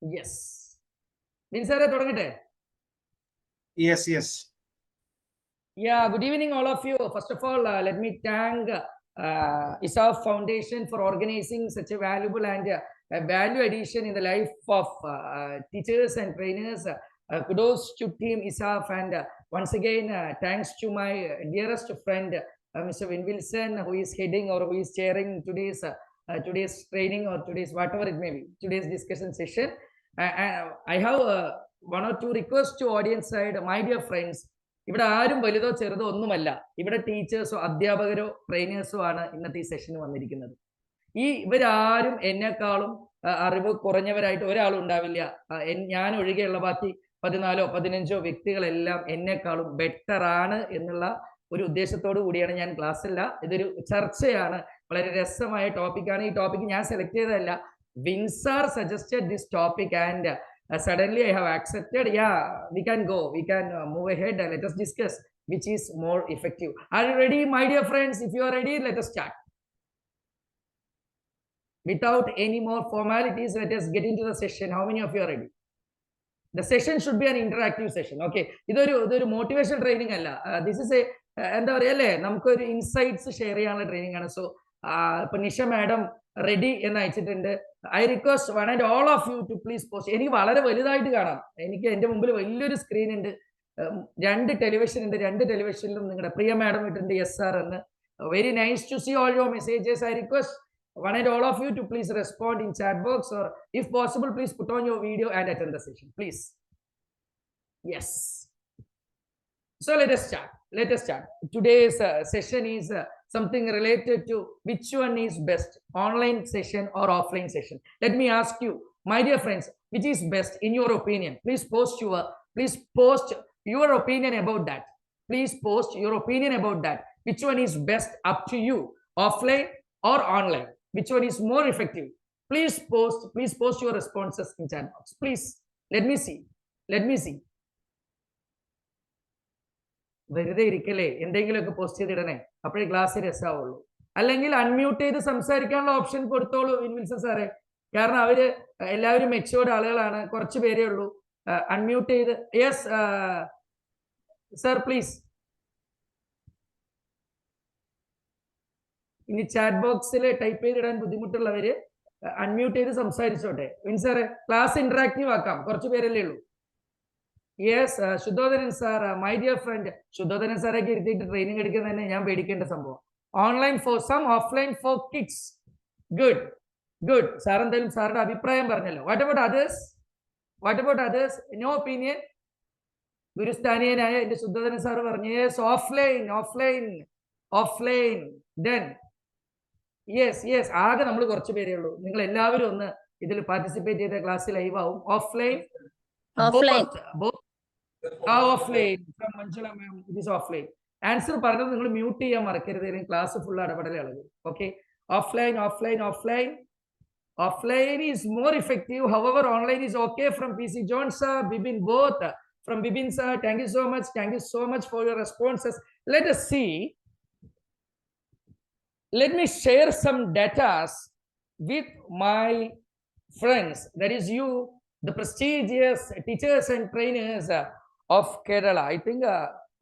Yes. Vinsare, thodangate. Yes, yes. Yeah, good evening, all of you. First of all, let me thank ISAF Foundation for organizing such a valuable and value addition in the life of teachers and trainers. Kudos to Team ISAF, and once again, thanks to my dearest friend, Mr. Vin Wilson, who is heading or who is chairing today's training or today's whatever it may be, today's discussion session. I have one or two requests to audience side, my dear friends. ഇവിടെ ആരും വലുതോ ചെറുതോ ഒന്നുമല്ല. ഇവിടെ ടീച്ചേഴ്സോ അധ്യാപകരോ ട്രെയിനേഴ്സോ ആണ് ഇന്നത്തെ ഈ സെഷന് വന്നിരിക്കുന്നത്. ഇവരാരും എന്നെക്കാളും അറിവ് കുറഞ്ഞവരായിട്ട് ഒരാളും ഉണ്ടാവില്ല. ഞാൻ ഒഴികെയുള്ള ബാക്കി 14 15 വ്യക്തികളെല്ലാം എന്നെക്കാളും ബെറ്റർ ആണ് എന്നുള്ള ഒരു ഉദ്ദേശത്തോടു കൂടിയാണ് ഞാൻ ക്ലാസ്സില്ല. ഇതൊരു ചർച്ചയാണ്, വളരെ രസമായ ടോപ്പിക്കാണ്. ഈ ടോപ്പിക് ഞാൻ സെലക്ട് ചെയ്തതല്ല, വിൻസാർ suggested this topic and suddenly I have accepted. Yeah, we can go, we can move ahead and let us discuss which is more effective. Are you ready, my dear friends? If you are ready, let us start. Without any more formalities, let us get into the session. How many of you are ready? The session should be an interactive session. Okay, ഇതൊരു motivational training അല്ല. This is a എന്താ പറയുക അല്ലേ, നമുക്കൊരു insights share ചെയ്യാനുള്ള training ആണ്. So ഇപ്പൊ Nisha madam ready എന്ന് അയച്ചിട്ടുണ്ട്. I request one and all of you to please post. എനിക്ക് വളരെ വലുതായിട്ട് കാണാം. എനിക്ക് എൻ്റെ മുമ്പിൽ വലിയൊരു സ്ക്രീൻ ഉണ്ട്, 2 ടെലിവിഷൻ ഉണ്ട്. 2 ടെലിവിഷനിലും നിങ്ങളുടെ പ്രിയ മാഡം ഇട്ടുണ്ട് yes sir എന്ന്. Very nice to see all your messages. I request one and all of you to please respond in chat box, or if possible please put on your video and attend the session, please. Yes, so let us start. Today's session is something related to which one is best, online session or offline session. Let me ask you, my dear friends, which is best in your opinion? Please post your opinion about that. Please post your opinion about that. Which one is best, up to you, offline or online? Which one is more effective? Please post your responses in chat box, please. Let me see. വെറുതെ ഇരിക്കല്ലേ, എന്തെങ്കിലുമൊക്കെ post ചെയ്തിടണേ, അപ്പോഴേ class രസമാവുള്ളൂ. അല്ലെങ്കിൽ unmute ചെയ്ത് സംസാരിക്കാനുള്ള option കൊടുത്തോളൂ വിൻവിൽസൺ സാറേ, കാരണം അവര് എല്ലാവരും മെച്ചുവേർഡ് ആളുകളാണ്, കുറച്ച് പേരേ ഉള്ളൂ. അൺമ്യൂട്ട് ചെയ്ത് യെസ് സർ പ്ലീസ്. ഇനി ചാറ്റ് ബോക്സിൽ ടൈപ്പ് ചെയ്തിടാൻ ബുദ്ധിമുട്ടുള്ളവര് അൺമ്യൂട്ട് ചെയ്ത് സംസാരിച്ചോട്ടെ. വിൻസാറെ, ക്ലാസ് ഇന്ററാക്റ്റീവ് ആക്കാം, കുറച്ച് പേരല്ലേ ഉള്ളൂ. Yes Shuddhodhanan sir, my dear friend. Shuddhodhanan സാറൊക്കെ ഇരുത്തിയിട്ട് ട്രെയിനിങ് എടുക്കുന്ന തന്നെ ഞാൻ പേടിക്കേണ്ട സംഭവം. Online for some, offline for kids. Good sir, എന്തായാലും സാറിന്റെ അഭിപ്രായം പറഞ്ഞല്ലോ. What about others? No opinion? ഗുരുസ്ഥാനീയനായ എന്റെ ശുദ്ധോധനൻ സാർ പറഞ്ഞു യെസ്, ഓഫ്ലൈൻ ഡൺ. യെസ് ആകെ നമ്മൾ കുറച്ച് പേരേ ഉള്ളൂ. നിങ്ങൾ എല്ലാവരും ഒന്ന് ഇതിൽ പാർട്ടിസിപ്പേറ്റ് ചെയ്ത ക്ലാസ് ലൈവ് ആവും. Offline from Manjula ma'am, it is offline. Answer പറഞ്ഞത് നിങ്ങൾ മ്യൂട്ട് ചെയ്യാൻ മറക്കരുത്, ക്ലാസ് ഫുൾ ഇടപെടലുള്ളത്. Okay, offline is more effective. Hour online is okay. From PC John sir, Bibin, both from Bibin sir, thank you so much for your responses. Let us see. Let me share some data with my friends, that is you, the prestigious teachers and trainers of Kerala. I think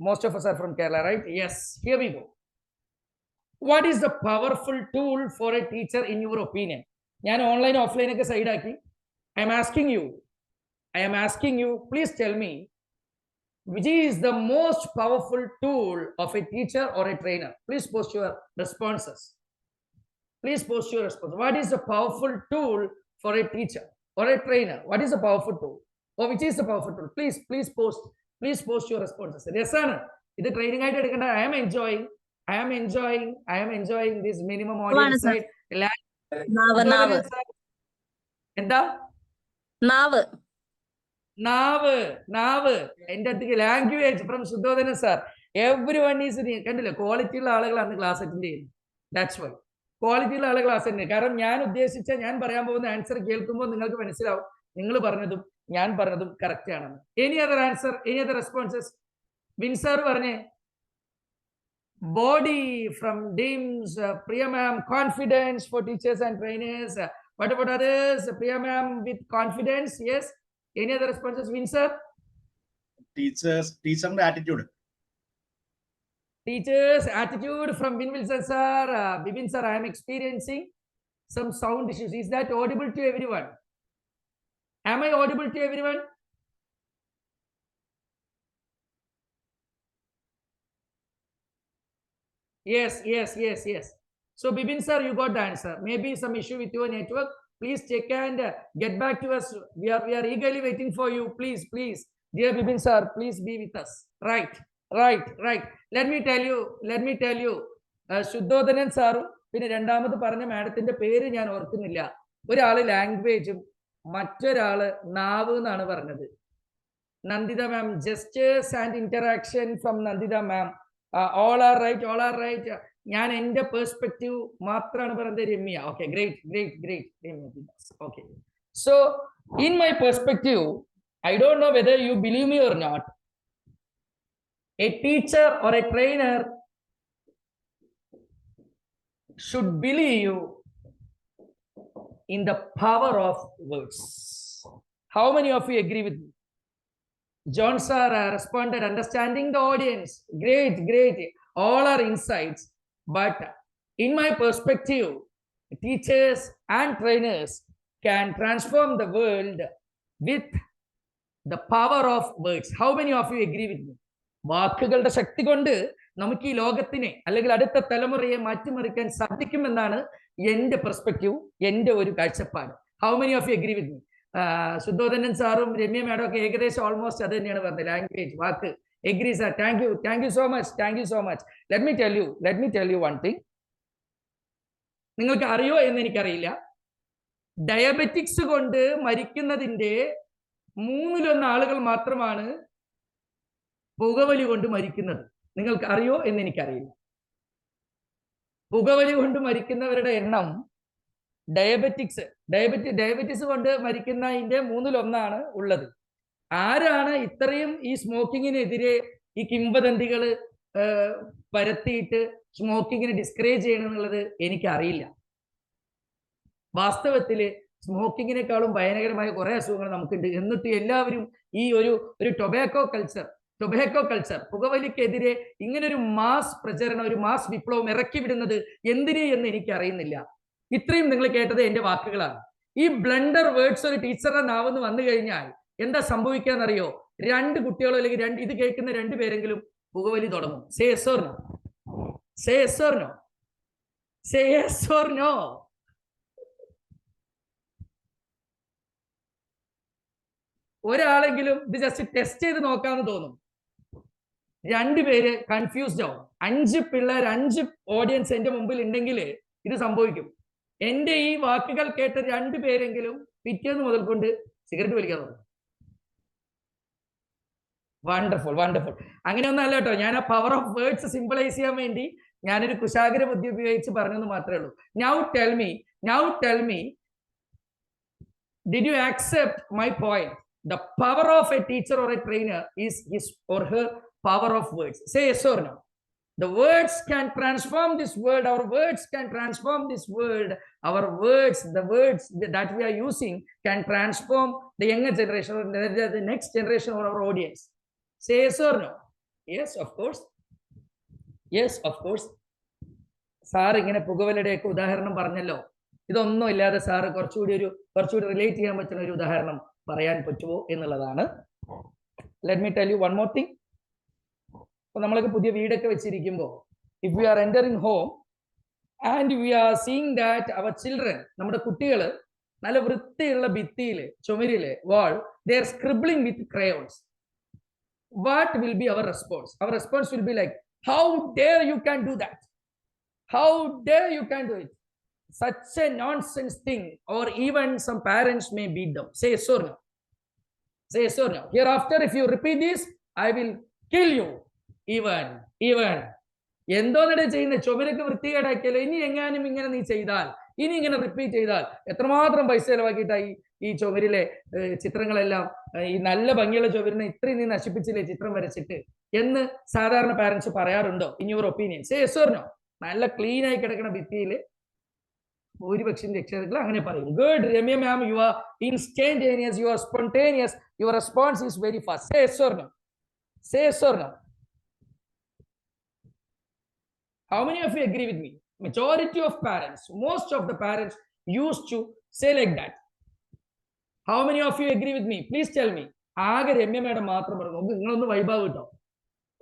most of us are from Kerala, right? Yes, here we go. What is the powerful tool for a teacher in your opinion? ഞാൻ online offline ഒക്കെ side ആക്കി. I am asking you, please tell me, which is the most powerful tool of a teacher or a trainer? Please post your responses. What is the powerful tool for a teacher or a trainer? What is the powerful tool, or which is the powerful tool? Please post your responses. Yes sir, ഇത് training ആയിട്ട് എടുക്കേണ്ട. I am enjoying this minimum audience side. എന്താ നാവ് എന്റെ അടുത്തേക്ക് language from Shuddhodhana sir. Everyone is, കണ്ടില്ല, quality ഉള്ള ആളുകളാണ് ക്ലാസ് അറ്റൻഡ് ചെയ്യുന്നത്. ദാറ്റ്സ് വൈ ക്വാളിറ്റി ഉള്ള ആളുകൾ ക്ലാസ് അറ്റൻഡ്. കാരണം ഞാൻ പറയാൻ പോകുന്ന ആൻസർ കേൾക്കുമ്പോൾ നിങ്ങൾക്ക് മനസ്സിലാവും നിങ്ങൾ പറഞ്ഞതും ഞാൻ പറഞ്ഞതും കറക്റ്റ് ആണെന്ന്. Any other answer, any other responses? Vin sir പറഞ്ഞേ body from DIMS, Priya ma'am, confidence for teachers and trainers, What about others? Priya ma'am with confidence. Yes. Any other responses, Vin sir? Teacher attitude. Teachers attitude from Vin Wilson sir. Bibin sir, I am experiencing some sound issues. Is that audible to everyone? Am I audible to everyone? Yes. So Bibin sir, you got the answer. Maybe some issue with your network. Please check and get back to us. We are eagerly waiting for you. Please, dear Bibin sir, please be with us. Right. Let me tell you. Sudhodhanan സാറും പിന്നെ രണ്ടാമത് പറഞ്ഞ മാഡത്തിന്റെ പേര് ഞാൻ ഓർക്കുന്നില്ല. ഒരാള് ലാംഗ്വേജും മറ്റൊരാള് നാവ് എന്നാണ് പറഞ്ഞത്. Nanditha ma'am, gestures and interaction from Nanditha ma'am. All are right. ഞാൻ എന്റെ പെർസ്പെക്റ്റീവ് മാത്രമാണ് പറഞ്ഞത് Ramya. Okay, great Ramya. Okay, so in my perspective, I don't know whether you believe me or not, a teacher or a trainer should believe in the power of words. How many of you agree with me? John sir responded, understanding the audience. Great. All are insights. But in my perspective, teachers and trainers can transform the world with the power of words. How many of you agree with me? വാക്കുകളുടെ ശക്തി കൊണ്ട് നമുക്ക് ഈ ലോകത്തിനെ അല്ലെങ്കിൽ അടുത്ത തലമുറയെ മാറ്റിമറിക്കാൻ സാധിക്കുമെന്നാണ് എന്റെ പെർസ്പെക്റ്റീവ്, എന്റെ ഒരു കാഴ്ചപ്പാട്. How many of you agree with me? Shuddhodhanan സാറും രമ്യ മാഡം ഒക്കെ ഏകദേശം ഓൾമോസ്റ്റ് അത് തന്നെയാണ് പറഞ്ഞത്. ലാംഗ്വേജ്, വാക്ക്. Agree sir. Thank you so much. Let me tell you one thing. നിങ്ങൾക്ക് അറിയോ എന്ന് എനിക്കറിയില്ല. ഡയബറ്റിക്സ് കൊണ്ട് മരിക്കുന്നതിന്റെ 1/3 ആളുകൾ മാത്രമാണ് പുകവലി കൊണ്ട് മരിക്കുന്നത്. നിങ്ങൾക്ക് അറിയോ എന്ന് എനിക്കറിയില്ല. പുകവലി കൊണ്ട് മരിക്കുന്നവരുടെ എണ്ണം ഡയബറ്റിസ് കൊണ്ട് മരിക്കുന്നതിന്റെ 1/3 ഉള്ളത്. ആരാണ് ഇത്രയും ഈ സ്മോക്കിങ്ങിനെതിരെ ഈ കിംവദന്തികൾ പരത്തിയിട്ട് സ്മോക്കിങ്ങിനെ ഡിസ്കറേജ് ചെയ്യണമെന്നുള്ളത് എനിക്കറിയില്ല. വാസ്തവത്തില് സ്മോക്കിങ്ങിനേക്കാളും ഭയാനകരമായ കുറെ അസുഖങ്ങൾ നമുക്കുണ്ട്. എന്നിട്ട് എല്ലാവരും ഈ ഒരു ടൊബാക്കോ കൾച്ചർ, പുകവലിക്കെതിരെ ഇങ്ങനൊരു മാസ് പ്രചരണം, ഒരു മാസ് വിപ്ലവം ഇറക്കി വിടുന്നത് എന്തിന് എന്ന് എനിക്ക് അറിയുന്നില്ല. ഇത്രയും നിങ്ങൾ കേട്ടത് എന്റെ വാക്കുകളാണ്. ഈ ബ്ലണ്ടർ വേർഡ്സ് ഒരു ടീച്ചറുടെ നാവെന്ന് വന്നു കഴിഞ്ഞാൽ എന്താ സംഭവിക്കാന്നറിയോ? 2 കുട്ടികളോ അല്ലെങ്കിൽ ഇത് കേൾക്കുന്ന 2 പേരെങ്കിലും പുകവലി തുടങ്ങും. Say yes or no. ഒരാളെങ്കിലും ഇത് ജസ്റ്റ് ടെസ്റ്റ് ചെയ്ത് നോക്കാന്ന് തോന്നും. 2 പേര് കൺഫ്യൂസ്ഡ് ആവും. 5 പിള്ളേർ, 5 ഓഡിയൻസ് എന്റെ മുമ്പിൽ ഉണ്ടെങ്കിൽ ഇത് സംഭവിക്കും. എന്റെ ഈ വാക്കുകൾ കേട്ട 2 പേരെങ്കിലും പിറ്റേന്ന് മുതൽ കൊണ്ട് സിഗരറ്റ് വലിക്കാൻ തുടങ്ങും. വണ്ടർഫുൾ. അങ്ങനെയൊന്നും അല്ല കേട്ടോ. ഞാൻ ആ പവർ ഓഫ് വേർഡ്സ് സിംബിളൈസ് ചെയ്യാൻ വേണ്ടി ഞാനൊരു കുശാഗ്ര ബുദ്ധി ഉപയോഗിച്ച് പറഞ്ഞെന്ന് മാത്രമേ ഉള്ളൂ. Now tell me, did you accept my point? The power of a teacher or a trainer is his or her power of words. Say yes or no. The words can transform this world. Our words can transform this world. The words that we are using can transform the younger generation or the next generation or our audience. Say yes or no. Yes, of course. Sir ഇങ്ങനെ പുകവലിയുടെയൊക്കെ ഉദാഹരണം പറഞ്ഞല്ലോ. ഇതൊന്നും ഇല്ലാതെ sir കുറച്ചുകൂടി relate ചെയ്യാൻ പറ്റുന്ന ഒരു ഉദാഹരണം പറയാൻ പറ്റുമോ എന്നുള്ളതാണ്. Let me tell you one more thing. അപ്പൊ നമ്മളൊക്കെ പുതിയ വീടൊക്കെ വെച്ചിരിക്കുമ്പോൾ, if we are entering home and we are seeing that our children, നമ്മുടെ കുട്ടികൾ നല്ല വൃത്തിയുള്ള ഭിത്തിയില്, ചുമരില്, wall, they are scribbling with crayons. What will be our response? Our response will be like, how dare you can do that, how dare you can do it, such a nonsense thing. Or even some parents may beat them. Say yes or no. Hereafter if you repeat this, I will kill you. Even എന്തോന്നടെ ചെയ്യുന്ന ചുമരൊക്കെ വൃത്തികേടാക്കിയാലോ, ഇനി എങ്ങാനും ഇങ്ങനെ നീ ചെയ്താൽ, ഇനി ഇങ്ങനെ repeat ചെയ്താൽ എത്രമാത്രം പൈസ ചെലവാക്കിയിട്ടായി ഈ ചുമരിലെ ചിത്രങ്ങളെല്ലാം, ഈ നല്ല ഭംഗിയുള്ള ചുമരിനെ ഇത്രയും നീ നശിപ്പിച്ചില്ലേ ചിത്രം വരച്ചിട്ട് എന്ന് സാധാരണ പാരന്റ്സ് പറയാറുണ്ടോ? In your opinion? Say yes or no. നല്ല ക്ലീൻ ആയി കിടക്കുന്ന ഭിത്തിയിൽ ഭൂരിപക്ഷം രക്ഷകർത്താക്കൾ അങ്ങനെ പറയും. Good, Ramya ma'am, you are instantaneous, you are spontaneous, your response is very fast. Say yes or no? Say yes or no? How many of you agree with me? Majority of parents, most of the parents used to say like that. How many of you agree with me? Please tell me. ആകെ Ramya madam മാത്രം പറഞ്ഞു. നിങ്ങളൊന്ന് വൈബാവ് കിട്ടോ,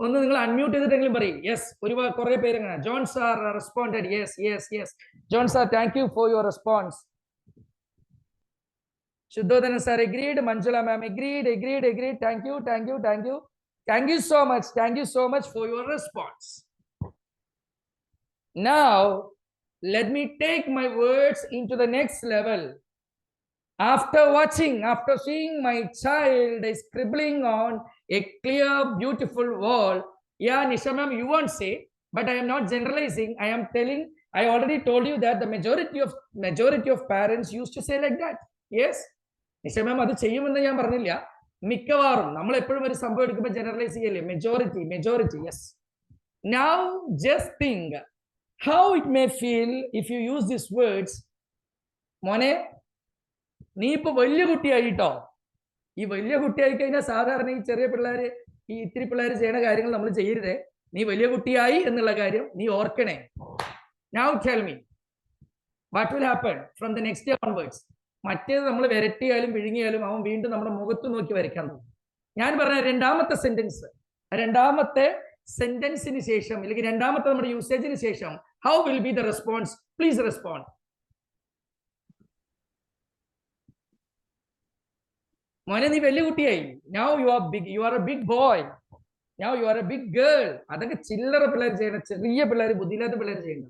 ഒന്ന് നിങ്ങൾ unmute ചെയ്തിട്ടെങ്കിലും പറയും. Yes, ഒരുപാട് കുറെ പേര് അങ്ങനെ. John sir responded. Yes yes yes John sir, thank you for your response. Shuddhodhana sir agreed. Manjula ma'am agreed. Thank you so much for your response. Now let me take my words into the next level. After seeing my child is scribbling on a clear, beautiful wall. Yeah, Nisha ma'am, you won't say, but I am not generalizing. I am telling, I already told you that the majority of parents used to say like that. Yes, Nisha ma'am, അത് ചെയ്യുമെന്ന് ഞാൻ പറഞ്ഞില്ല. മിക്കവാറും നമ്മൾ എപ്പോഴും ഒരു സംഭവം എടുക്കുമ്പോൾ ജനറലൈസ് ചെയ്യല്ലേ, majority. Yes. Now just think how it may feel if you use these words. മോനെ, നീ ഇപ്പൊ വലിയ കുട്ടിയായിട്ടോ. ഈ വലിയ കുട്ടിയായി കഴിഞ്ഞാൽ സാധാരണ ഈ ചെറിയ പിള്ളേര്, ഈ ഇത്തിരി പിള്ളേർ ചെയ്യുന്ന കാര്യങ്ങൾ നമ്മൾ ചെയ്യരുതേ. നീ വലിയ കുട്ടിയായി എന്നുള്ള കാര്യം നീ ഓർക്കണേ. Now tell me what will happen from the next day onwards. മറ്റേത് നമ്മൾ വിരട്ടിയാലും വിഴുങ്ങിയാലും അവൻ വീണ്ടും നമ്മുടെ മുഖത്ത് നോക്കി വരയ്ക്കാൻ തുടങ്ങും. ഞാൻ പറഞ്ഞ രണ്ടാമത്തെ സെന്റൻസിന് ശേഷം, അല്ലെങ്കിൽ രണ്ടാമത്തെ നമ്മുടെ യൂസേജിന് ശേഷം, how will be the response? Please respond. മോനെ, നീ വലിയ കുട്ടിയായി. Now you are a big boy. Now you are a big girl. അതൊക്കെ ചില്ലറ പിള്ളേർ ചെയ്യണം, ചെറിയ പിള്ളേർ, ബുദ്ധിയില്ലാത്ത പിള്ളേർ ചെയ്യണം.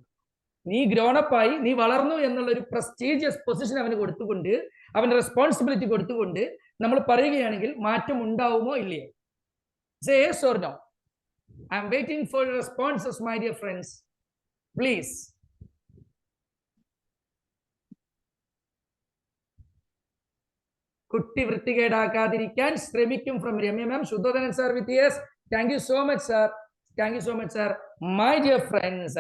നീ ഗ്രോണപ്പായി, നീ വളർന്നു എന്നുള്ള ഒരു പ്രസ്റ്റീജിയസ് പൊസിഷൻ അവന് കൊടുത്തുകൊണ്ട്, അവന്റെ റെസ്പോൺസിബിലിറ്റി കൊടുത്തുകൊണ്ട് നമ്മൾ പറയുകയാണെങ്കിൽ മാറ്റം ഉണ്ടാവുമോ ഇല്ലയോ? Say yes or no. I am waiting for your responses, my dear friends. Please. കുട്ടി വൃത്തികേടാക്കാതിരിക്കാൻ ശ്രമിക്കും from Ramya ma'am. Shuddhodhanan sir with yes. Thank you so much, sir. My dear friends,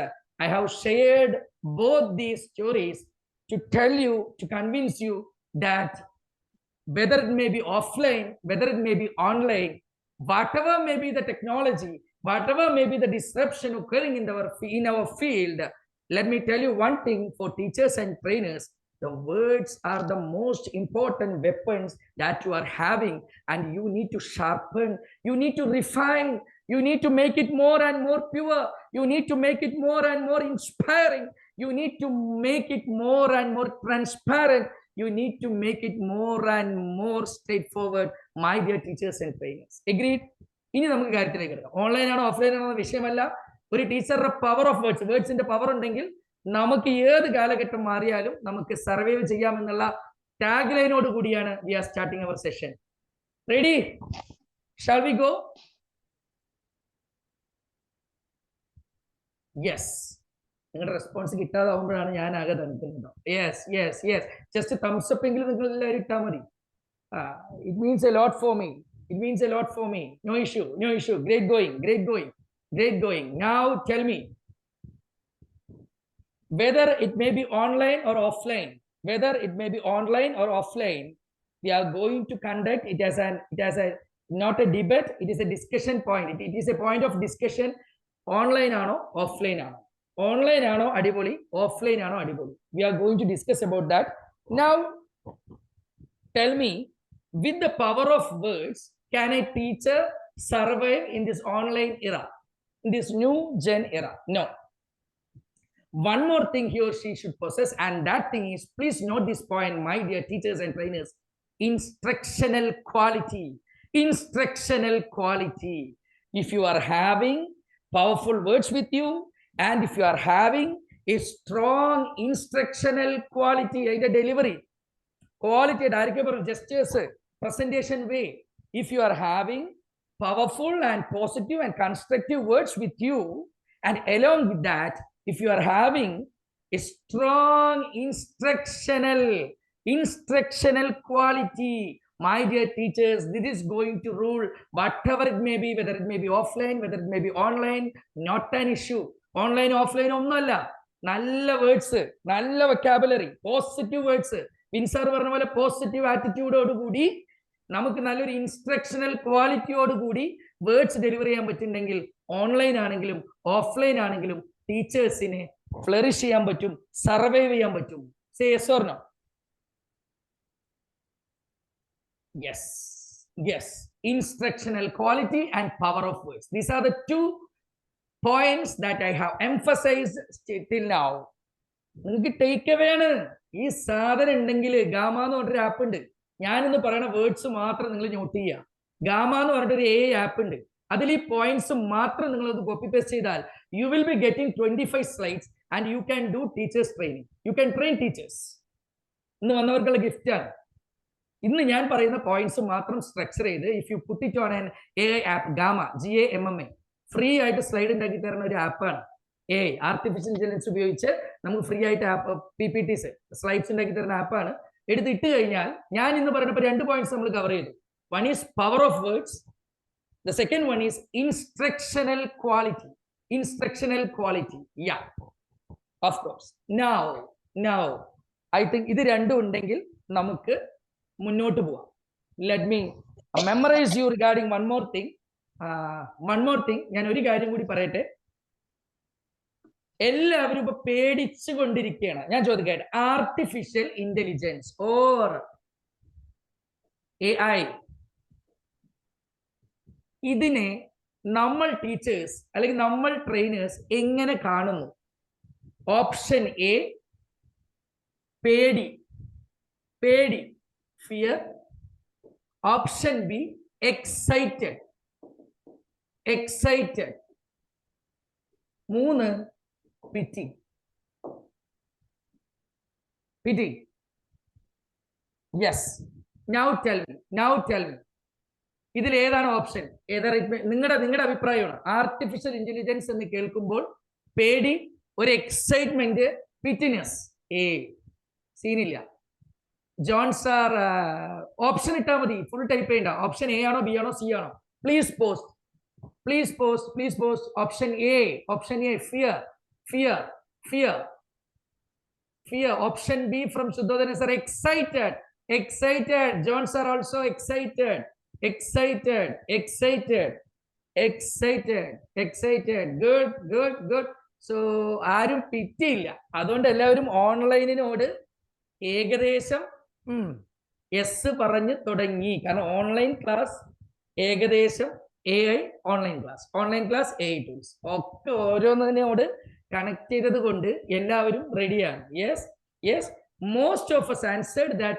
I have shared both these stories to tell you, to convince you that whether it may be offline, whether it may be online, whatever may be the technology, whatever may be the disruption occurring in our field, let me tell you one thing for teachers and trainers. The words are the most important weapons that you are having, and you need to sharpen, you need to refine, you need to make it more and more pure, you need to make it more and more inspiring, you need to make it more and more transparent, you need to make it more and more straightforward, my dear teachers and trainers. Agreed? ഇനി നമുക്ക് കാര്യത്തിലേക്ക് എടുക്കാം. Online ആണോ offline ആണോ വിഷയമല്ല. ഒരു ടീച്ചറുടെ power of വേർഡ്സിന്റെ power ഉണ്ടെങ്കിൽ നമുക്ക് ഏത് കാലഘട്ടം മാറിയാലും നമുക്ക് സർവൈവ് ചെയ്യാമെന്നുള്ള ടാഗ് ലൈനോട് കൂടിയാണ് we are starting our session. Ready? Shall we go? Yes. നിങ്ങളുടെ റെസ്പോൺസ് കിട്ടാതാവുമ്പോഴാണ് ഞാൻ ആകെ തനിക്കുന്നത്. യെസ്. ജസ്റ്റ് തംസ് അപ്പ് എങ്കിലും നിങ്ങൾ എല്ലാവരും ഇട്ടാൽ മതി. It means a lot for me. No issue. Great going. Now tell me, whether it may be online or offline, we are going to conduct it as not a debate, it is a discussion point. It is a point of discussion. Online ആണോ offline ആണോ? Online ആണോ അടിപൊളി, offline ആണോ അടിപൊളി? We are going to discuss about that. Now tell me, with the power of words, can a teacher survive in this online era, in this new gen era? No. One more thing he or she should possess, and that thing is, please note this point, my dear teachers and trainers, instructional quality. If you are having powerful words with you, and if you are having a strong instructional quality, either delivery quality, gestures, presentation way, if you are having powerful and positive and constructive words with you, and along with that, if you are having a strong instructional quality, my dear teachers, this is going to rule whatever it may be, whether it may be offline, whether it may be online, not an issue. Online, offline, onnalla. നല്ല words, നല്ല vocabulary, positive words. വിൻസാർ പറഞ്ഞ പോലെ positive ആറ്റിറ്റ്യൂഡോട് കൂടി നമുക്ക് നല്ലൊരു instructional ക്വാളിറ്റിയോട് കൂടി words deliver ചെയ്യാൻ പറ്റുന്നുണ്ടെങ്കിൽ ഓൺലൈൻ ആണെങ്കിലും ഓഫ്ലൈൻ ആണെങ്കിലും ടീച്ചേഴ്സിനെ ഫ്ലറിഷ് ചെയ്യാൻ പറ്റും, സർവൈവ് ചെയ്യാൻ പറ്റും. Say yes or no? Yes, yes. Instructional quality and power of words. These are the two points that I have emphasized till now. നിങ്ങൾക്ക് ടേക്ക് അവേ ആണ്. ഈ സാധനം ഉണ്ടെങ്കിൽ ഗാമ എന്ന് പറഞ്ഞൊരു ആപ്പ് ഉണ്ട്. ഞാനിന്ന് പറയുന്ന വേർഡ്സ് മാത്രം നിങ്ങൾ നോട്ട് ചെയ്യുക. ഗാമ എന്ന് പറഞ്ഞിട്ടൊരു ആപ്പ് ഉണ്ട്. അതിൽ ഈ പോയിന്റ്സ് മാത്രം നിങ്ങൾ അത് കോപ്പി പേസ്റ്റ് ചെയ്താൽ you will be getting 25 slides and you can do teachers training. You can train teachers. ഇന്ന് വന്നവർക്കുള്ള ഗിഫ്റ്റ് ആണ്. ഇന്ന് ഞാൻ പറയുന്ന പോയിന്റ്സ് മാത്രം സ്ട്രക്ചർ ചെയ്ത് if you put it on an AI app, gamma, GAMMA, free ആയിട്ട് slide ഉണ്ടാക്കി തരുന്ന ഒരു ആപ്പാണ്. ആർട്ടിഫിഷ്യൽ ഇന്റലിജൻസ് ഉപയോഗിച്ച് നമുക്ക് ഫ്രീ ആയിട്ട് ആപ്പ് PPTs സ്ലൈഡ്സ് ഉണ്ടാക്കി തരുന്ന ആപ്പാണ്. എടുത്തിട്ട് കഴിഞ്ഞാൽ ഞാൻ ഇന്ന് പറഞ്ഞപ്പോൾ 2 പോയിന്റ്സ് നമ്മൾ കവർ ചെയ്തു. One is power of words, the second one is instructional quality. Instructional quality, ya, of course. Now I think ഇത് രണ്ടും ഉണ്ടെങ്കിൽ നമുക്ക് മുന്നോട്ട് പോവാം. Let me memorise you regarding one more thing. ഞാൻ ഒരു കാര്യം കൂടി പറയട്ടെ. എല്ലാവരും ഇപ്പൊ പേടിച്ചു കൊണ്ടിരിക്കുകയാണ്. ഞാൻ ചോദിക്കട്ടെ, ആർട്ടിഫിഷ്യൽ ഇന്റലിജൻസ് ഓർ AI, ഇതിനെ നമ്മൾ ടീച്ചേഴ്സ് അല്ലെങ്കിൽ നമ്മൾ ട്രെയിനേഴ്സ് എങ്ങനെ കാണുന്നു? ഓപ്ഷൻ എ, പേടി, fear. Option B, excited. 3, pity. Yes. Now tell me. ഇതിൽ ഏതാണ് ഓപ്ഷൻ? നിങ്ങളുടെ അഭിപ്രായമാണ്. ആർട്ടിഫിഷ്യൽ ഇന്റലിജൻസ് എന്ന് കേൾക്കുമ്പോൾ പേടി, ഒരു എക്സൈറ്റ്മെന്റ്, പിറ്റിനെസ്. സീനില്ല. ജോൺ സാർ ഓപ്ഷൻ ഇട്ടാൽ മതി, ഫുൾ ടൈപ്പ് ചെയ്യണ്ട. ഓപ്ഷൻ എ ആണോ, ബി ആണോ, സി ആണോ? Please post. Option A, fear. Option B from Sudhodhan sir, excited. John sir also excited. Good. So ആരും പിറ്റിയില്ല. അതുകൊണ്ട് എല്ലാവരും ഓൺലൈനിനോട് ഏകദേശം എസ് പറഞ്ഞ് തുടങ്ങി. കാരണം ഓൺലൈൻ ക്ലാസ് ഏകദേശം AI online class AI tools ഒക്കെ ഓരോന്നിനോട് കണക്ട് ചെയ്തത് കൊണ്ട് എല്ലാവരും റെഡിയാണ്. Yes, most of us answered that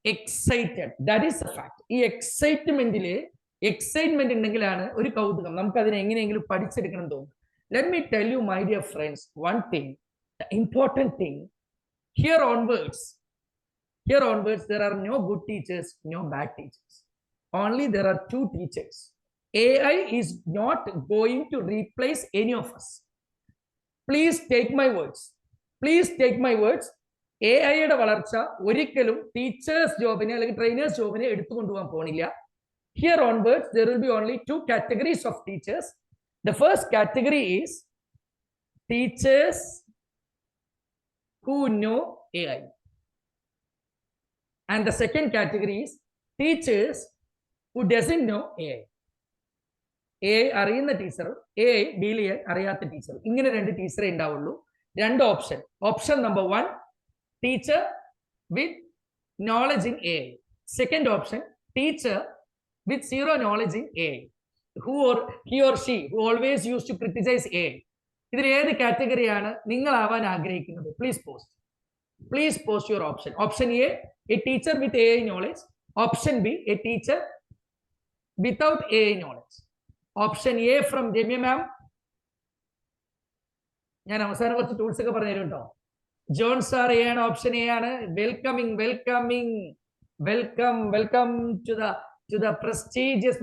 excited. That is a fact. ഈ എക്സൈറ്റ്മെന്റ് ഉണ്ടെങ്കിലാണ് ഒരു കൗതുകം, നമുക്ക് അതിനെ എങ്ങനെയെങ്കിലും പഠിച്ചെടുക്കണം തോന്നും. Let me tell you, my dear friends, one thing, the important thing, here onwards, there are no good teachers, no bad teachers. Only there are 2 teachers. AI is not going to replace any of us. Please take my words. AI-യുടെ വളർച്ച ഒരിക്കലും teachers ജോബിനെ അല്ലെങ്കിൽ trainers ജോബിനെ എടുത്തുകൊണ്ടുപോകാൻ പോണില്ല. Here onwards, there will be only 2 categories of teachers. The first category is teachers who know AI. And the second category is teachers who doesn't know AI. AI അറിയുന്ന ടീച്ചറും AI deal ചെയ്യാൻ അറിയാത്ത ടീച്ചറും, ഇങ്ങനെ 2 ടീച്ചറേ ഉണ്ടാവുള്ളൂ. 2 option. Option number 1, teacher with knowledge in AI. Second option, teacher with zero knowledge in AI, he or she who always used to criticize AI. ഇതിൽ ഏത് കാറ്റഗറിയാണ് നിങ്ങൾ ആവാൻ ആഗ്രഹിക്കുന്നത്? Please post your option. Option A, A teacher with AI knowledge. Option B, A teacher without AI knowledge. Option A from Ramya ma'am. ഞാൻ അവസാനം കുറച്ച് tools ഒക്കെ പറഞ്ഞു തരും കേട്ടോ. ജോൺ സാർ എ ആണ്, ഓപ്ഷൻ എ ആണ്. Welcome to the prestigious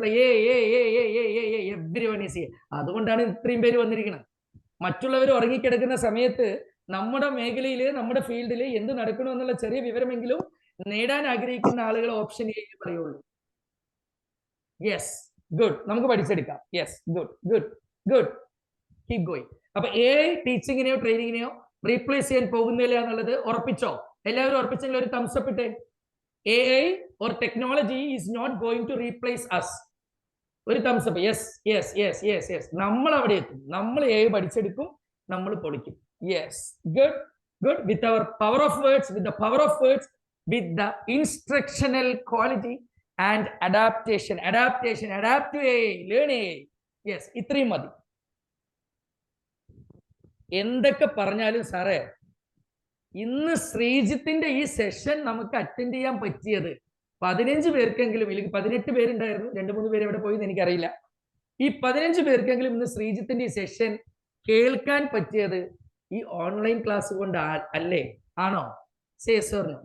everyone is here. അതുകൊണ്ടാണ് ഇത്രയും പേര് വന്നിരിക്കുന്നത്. മറ്റുള്ളവർ ഉറങ്ങിക്കിടക്കുന്ന സമയത്ത് നമ്മുടെ മേഖലയിൽ, നമ്മുടെ ഫീൽഡിൽ എന്ത് നടക്കണമെന്നുള്ള ചെറിയ വിവരമെങ്കിലും നേടാൻ ആഗ്രഹിക്കുന്ന ആളുകൾ ഓപ്ഷൻ എ പറയുള്ളൂ. യെസ്, ഗുഡ്, നമുക്ക് പഠിച്ചെടുക്കാം. Yes, good. Keep going. അപ്പൊ AI ടീച്ചിങ്ങിനെയോ ട്രെയിനിങ്ങിനെയോ റീപ്ലേസ് ചെയ്യാൻ പോകുന്നില്ല എന്നുള്ളത് ഉറപ്പിച്ചോ? എല്ലാവരും ഉറപ്പിച്ചെങ്കിൽ ഒരു തംസ് അപ്പ് ഇട്ടേ. AI or technology is not going to replace us. ഒരു thumbs up. Yes yes yes yes yes. നമ്മൾ അവിടെ എത്തും. നമ്മൾ AI പഠിച്ചെടുക്കും, നമ്മൾ പൊളിക്കും. യെസ്, good good. With our power of words, with the power of words, with the instructional quality and adaptation, adapt to AI, learn AI. Yes, ഇത്രയും മതി. എന്തൊക്കെ പറഞ്ഞാലും സാറേ, ഇന്ന് ശ്രീജിത്തിന്റെ ഈ സെഷൻ നമുക്ക് അറ്റൻഡ് ചെയ്യാൻ പറ്റിയത് 15 പേർക്കെങ്കിലും, ഇല്ലെങ്കിൽ 18 പേരുണ്ടായിരുന്നു, 2-3 പേര് എവിടെ പോയി എന്ന് എനിക്കറിയില്ല. ഈ 15 പേർക്കെങ്കിലും ഇന്ന് ശ്രീജിത്തിന്റെ ഈ സെഷൻ കേൾക്കാൻ പറ്റിയത് ഈ ഓൺലൈൻ ക്ലാസ് കൊണ്ട് അല്ലേ? ആണോ? സേസറിനോ?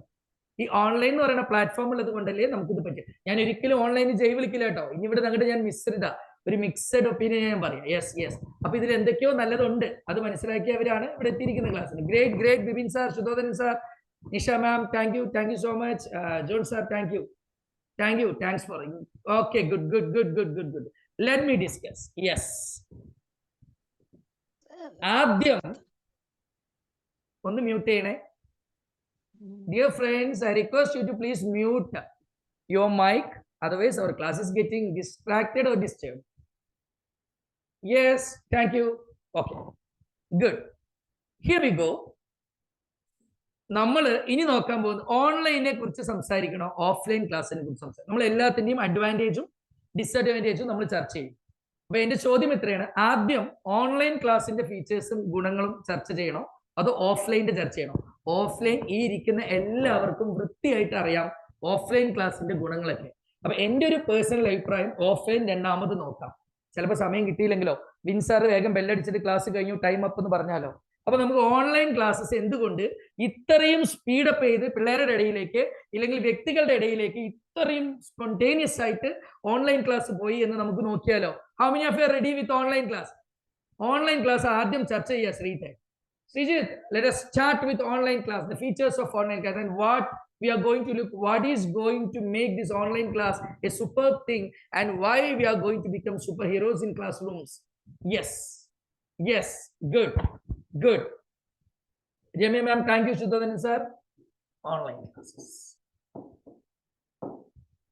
ഈ ഓൺലൈൻ എന്ന് പറയുന്ന പ്ലാറ്റ്ഫോം ഉള്ളത് കൊണ്ടല്ലേ നമുക്കിത് പറ്റും. ഞാൻ ഒരിക്കലും ഓൺലൈനിൽ ജയ് വിളിക്കില്ല കേട്ടോ. ഇനി ഇവിടെ അങ്ങോട്ട് ഞാൻ ഒരു മിക്സഡ് ഒപ്പീനിയൻ ഞാൻ പറയാം. Yes yes. അപ്പൊ ഇതിൽ എന്തൊക്കെയോ നല്ലതുണ്ട്, അത് മനസ്സിലാക്കിയവരാണ് ഇവിടെ എത്തിയിരിക്കുന്ന ക്ലാസ്സിന്. Great great. Bipin sir, Shuddhodhanan sir, Nisha ma'am, thank you so much. John sir, thank you, thanks for. Okay, good. Let me discuss. Yes, ആദ്യം ഒന്ന് മ്യൂട്ട് ചെയ്യണേ. Dear friends, I request you to please mute your mic, otherwise our class is getting distracted or disturbed. Yes, thank you. Okay, good. Here we go. നമ്മൾ ഇനി നോക്കാൻ പോകുന്നത് ഓൺലൈനെ കുറിച്ച് സംസാരിക്കണോ offline ക്ലാസ്സിനെ കുറിച്ച് സംസാരിക്കണം? നമ്മൾ എല്ലാത്തിൻ്റെയും അഡ്വാൻറ്റേജും ഡിസഡ്വാൻറ്റേജും നമ്മൾ ചർച്ച ചെയ്യും. അപ്പൊ എന്റെ ചോദ്യം ഇത്രയാണ്: ആദ്യം ഓൺലൈൻ ക്ലാസ്സിന്റെ ഫീച്ചേഴ്സും ഗുണങ്ങളും ചർച്ച ചെയ്യണോ, അതോ ഓഫ്ലൈൻ്റെ ചർച്ച ചെയ്യണോ? ഓഫ്ലൈൻ ഈ ഇരിക്കുന്ന എല്ലാവർക്കും വൃത്തിയായിട്ട് അറിയാം ഓഫ്ലൈൻ ക്ലാസ്സിന്റെ ഗുണങ്ങളൊക്കെ. അപ്പൊ എൻ്റെ ഒരു പേഴ്സണൽ അഭിപ്രായം ഓഫ്ലൈൻ രണ്ടാമത് നോക്കാം. ചിലപ്പോൾ സമയം കിട്ടിയില്ലെങ്കിലോ, വിൻസാർ വേഗം ബെല്ലടിച്ചിട്ട് ക്ലാസ് കഴിഞ്ഞു ടൈം അപ്പ് എന്ന് പറഞ്ഞാലോ. അപ്പൊ നമുക്ക് ഓൺലൈൻ ക്ലാസ്സസ് എന്തുകൊണ്ട് ഇത്രയും സ്പീഡപ്പ് ചെയ്ത് പിള്ളേരുടെ ഇടയിലേക്ക്, ഇല്ലെങ്കിൽ വ്യക്തികളുടെ ഇടയിലേക്ക് ഇത്രയും സ്പോണ്ടേനിയസ് ആയിട്ട് ഓൺലൈൻ ക്ലാസ് പോയി എന്ന് നമുക്ക് നോക്കിയാലോ. How many of you are ready with online class? Online class ആദ്യം ചർച്ച ചെയ്യുക. Srijit, let us start with online class, the features of online class, and what we are going to look, what is going to make this online class a superb thing, and why we are going to become superheroes in classrooms. Yes, good. Jemmy ma'am, thank you. Shudhanan sir, online classes.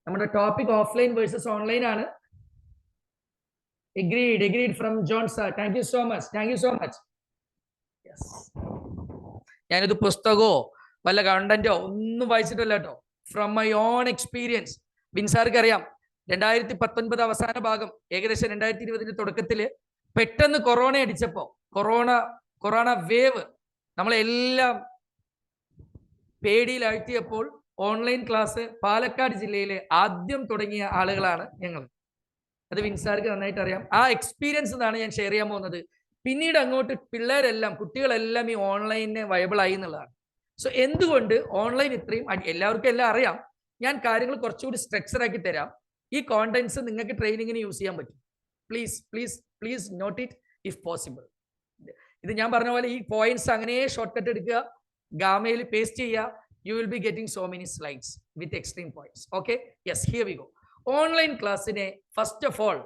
നമ്മുടെ topic offline versus online ആണ്. Agreed from John sir. Thank you so much. ഞാനിത് പുസ്തകമോ വല്ല കണ്ടന്റോ ഒന്നും വായിച്ചിട്ടല്ല കേട്ടോ. From my own experience. ബിൻസാർക്ക് അറിയാം, 2019 അവസാന ഭാഗം, ഏകദേശം 2020 തുടക്കത്തില് പെട്ടെന്ന് കൊറോണ അടിച്ചപ്പോ, കൊറോണ വേവ് നമ്മളെല്ലാം പേടിയിലാഴ്ത്തിയപ്പോൾ ഓൺലൈൻ ക്ലാസ് പാലക്കാട് ജില്ലയിലെ ആദ്യം തുടങ്ങിയ ആളുകളാണ് ഞങ്ങൾ. അത് വിൻസാർക്ക് നന്നായിട്ട് അറിയാം. ആ എക്സ്പീരിയൻസ് എന്നാണ് ഞാൻ ഷെയർ ചെയ്യാൻ പോകുന്നത്. പിന്നീട് അങ്ങോട്ട് പിള്ളേരെല്ലാം, കുട്ടികളെല്ലാം ഈ ഓൺലൈനിനെ വയബിൾ ആയി എന്നുള്ളതാണ്. സോ എന്തുകൊണ്ട് ഓൺലൈൻ ഇത്രയും, എല്ലാവർക്കും എല്ലാം അറിയാം. ഞാൻ കാര്യങ്ങൾ കുറച്ചുകൂടി സ്ട്രക്ചർ ആക്കി തരാം. ഈ കോണ്ടന്റ്സ് നിങ്ങൾക്ക് ട്രെയിനിങ്ങിന് യൂസ് ചെയ്യാൻ പറ്റും. Please note it if possible. ഇത് ഞാൻ പറഞ്ഞ പോലെ ഈ പോയിന്റ്സ് അങ്ങനെ ഷോർട്ട് കട്ട് എടുക്കുക, ഗാമയിൽ പേസ്റ്റ് ചെയ്യുക. You will be getting so many slides with extreme points. Okay, yes, here we go. Online classine first of all,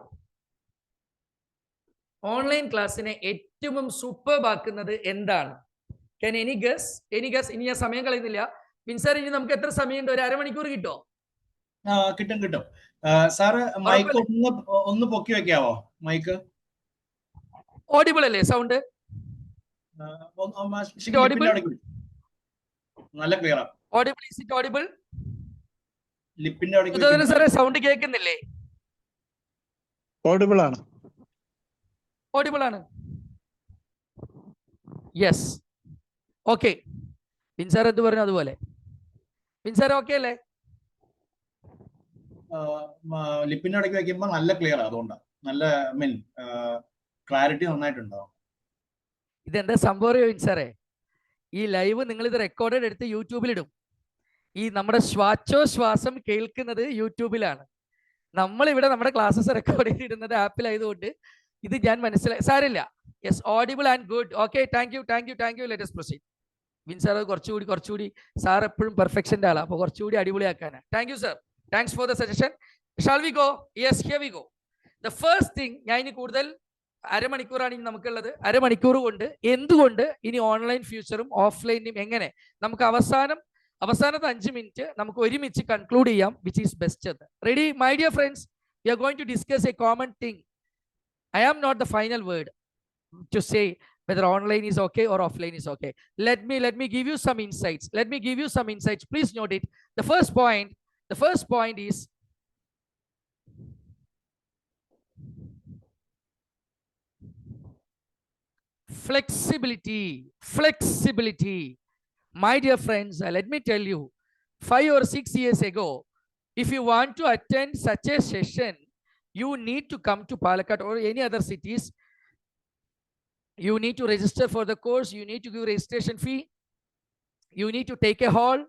online ക്ലാസ്സിനെ ഏറ്റവും സൂപ്പർബ് ആക്കുന്നത് എന്താണ്? Can any guess? ഇനി ഞാൻ സമയം കളയുന്നില്ല. വിൻസാർ, ഇനി നമുക്ക് എത്ര സമയമുണ്ട്? ഒരു അരമണിക്കൂർ കിട്ടോ? കിട്ടും. സാറ് മൈക്ക് ഒന്ന് പൊക്കി വെക്കാവോ? മൈക്ക് ഓഡിബിൾ അല്ലേ? സൗണ്ട് നല്ല ക്ലിയർ ആണ്. ഓഡിബിൾ? Is it audible? ലിപ്പിന്റെ അവിടെ സാറേ സൗണ്ട് കേൾക്കുന്നില്ലേ? ഓഡിബിൾ ആണ്. Yes, okay. വിൻസാർ എന്ത് പറഞ്ഞു അതുപോലെ. വിൻസാർ ഓക്കെ അല്ലേ? ലിപ്പിന്റെ ഇടയ്ക്ക് വെക്കുമ്പോ നല്ല ക്ലിയർ ആണ്. അതുകൊണ്ടാണ് നല്ല ക്ലാരിറ്റി നന്നായിട്ടുണ്ടാവും. ഇതെന്താ സംഭവം വിൻസാറേ? ഈ ലൈവ് നിങ്ങൾ ഇത് റെക്കോർഡഡ് എടുത്ത് യൂട്യൂബിലിടും. ഈ നമ്മുടെ ശ്വാസം കേൾക്കുന്നത് യൂട്യൂബിലാണ്. നമ്മളിവിടെ നമ്മുടെ ക്ലാസ്സസ് റെക്കോർഡ് ചെയ്തിടുന്നത് ആപ്പിലായതുകൊണ്ട് ഇത് ഞാൻ മനസ്സിലായി. സാരില്ല. Yes, audible and good. Okay, thank you. Let us proceed. Vin sir കുറച്ചുകൂടി സാർ എപ്പോഴും പെർഫെക്ഷൻ്റെ ആളാണ്, അപ്പോൾ കുറച്ചുകൂടി അടിപൊളിയാക്കാനാണ്. Thank you sir, thanks for the suggestion. Shall we go? Yes, here we go. The first thing, ഞാൻ ഇനി കൂടുതൽ അരമണിക്കൂറാണ് ഇനി നമുക്കുള്ളത്. അരമണിക്കൂർ കൊണ്ട് എന്തുകൊണ്ട് ഇനി ഓൺലൈൻ ഫ്യൂച്ചറും ഓഫ്ലൈനും എങ്ങനെ നമുക്ക് അവസാനത്തെ 5 മിനിറ്റ് നമുക്ക് ഒരുമിച്ച് കൺക്ലൂഡ് ചെയ്യാം, which is best. Ready my dear friends? We are going to discuss a common thing. I am not the final word to say whether online is okay or offline is okay. Let me give you some insights. Please note it. The first point is flexibility. My dear friends, let me tell you, 5 or 6 years ago, if you want to attend such a session, you need to come to Palakkad or any other cities. You need to register for the course. You need to give registration fee. You need to take a hall.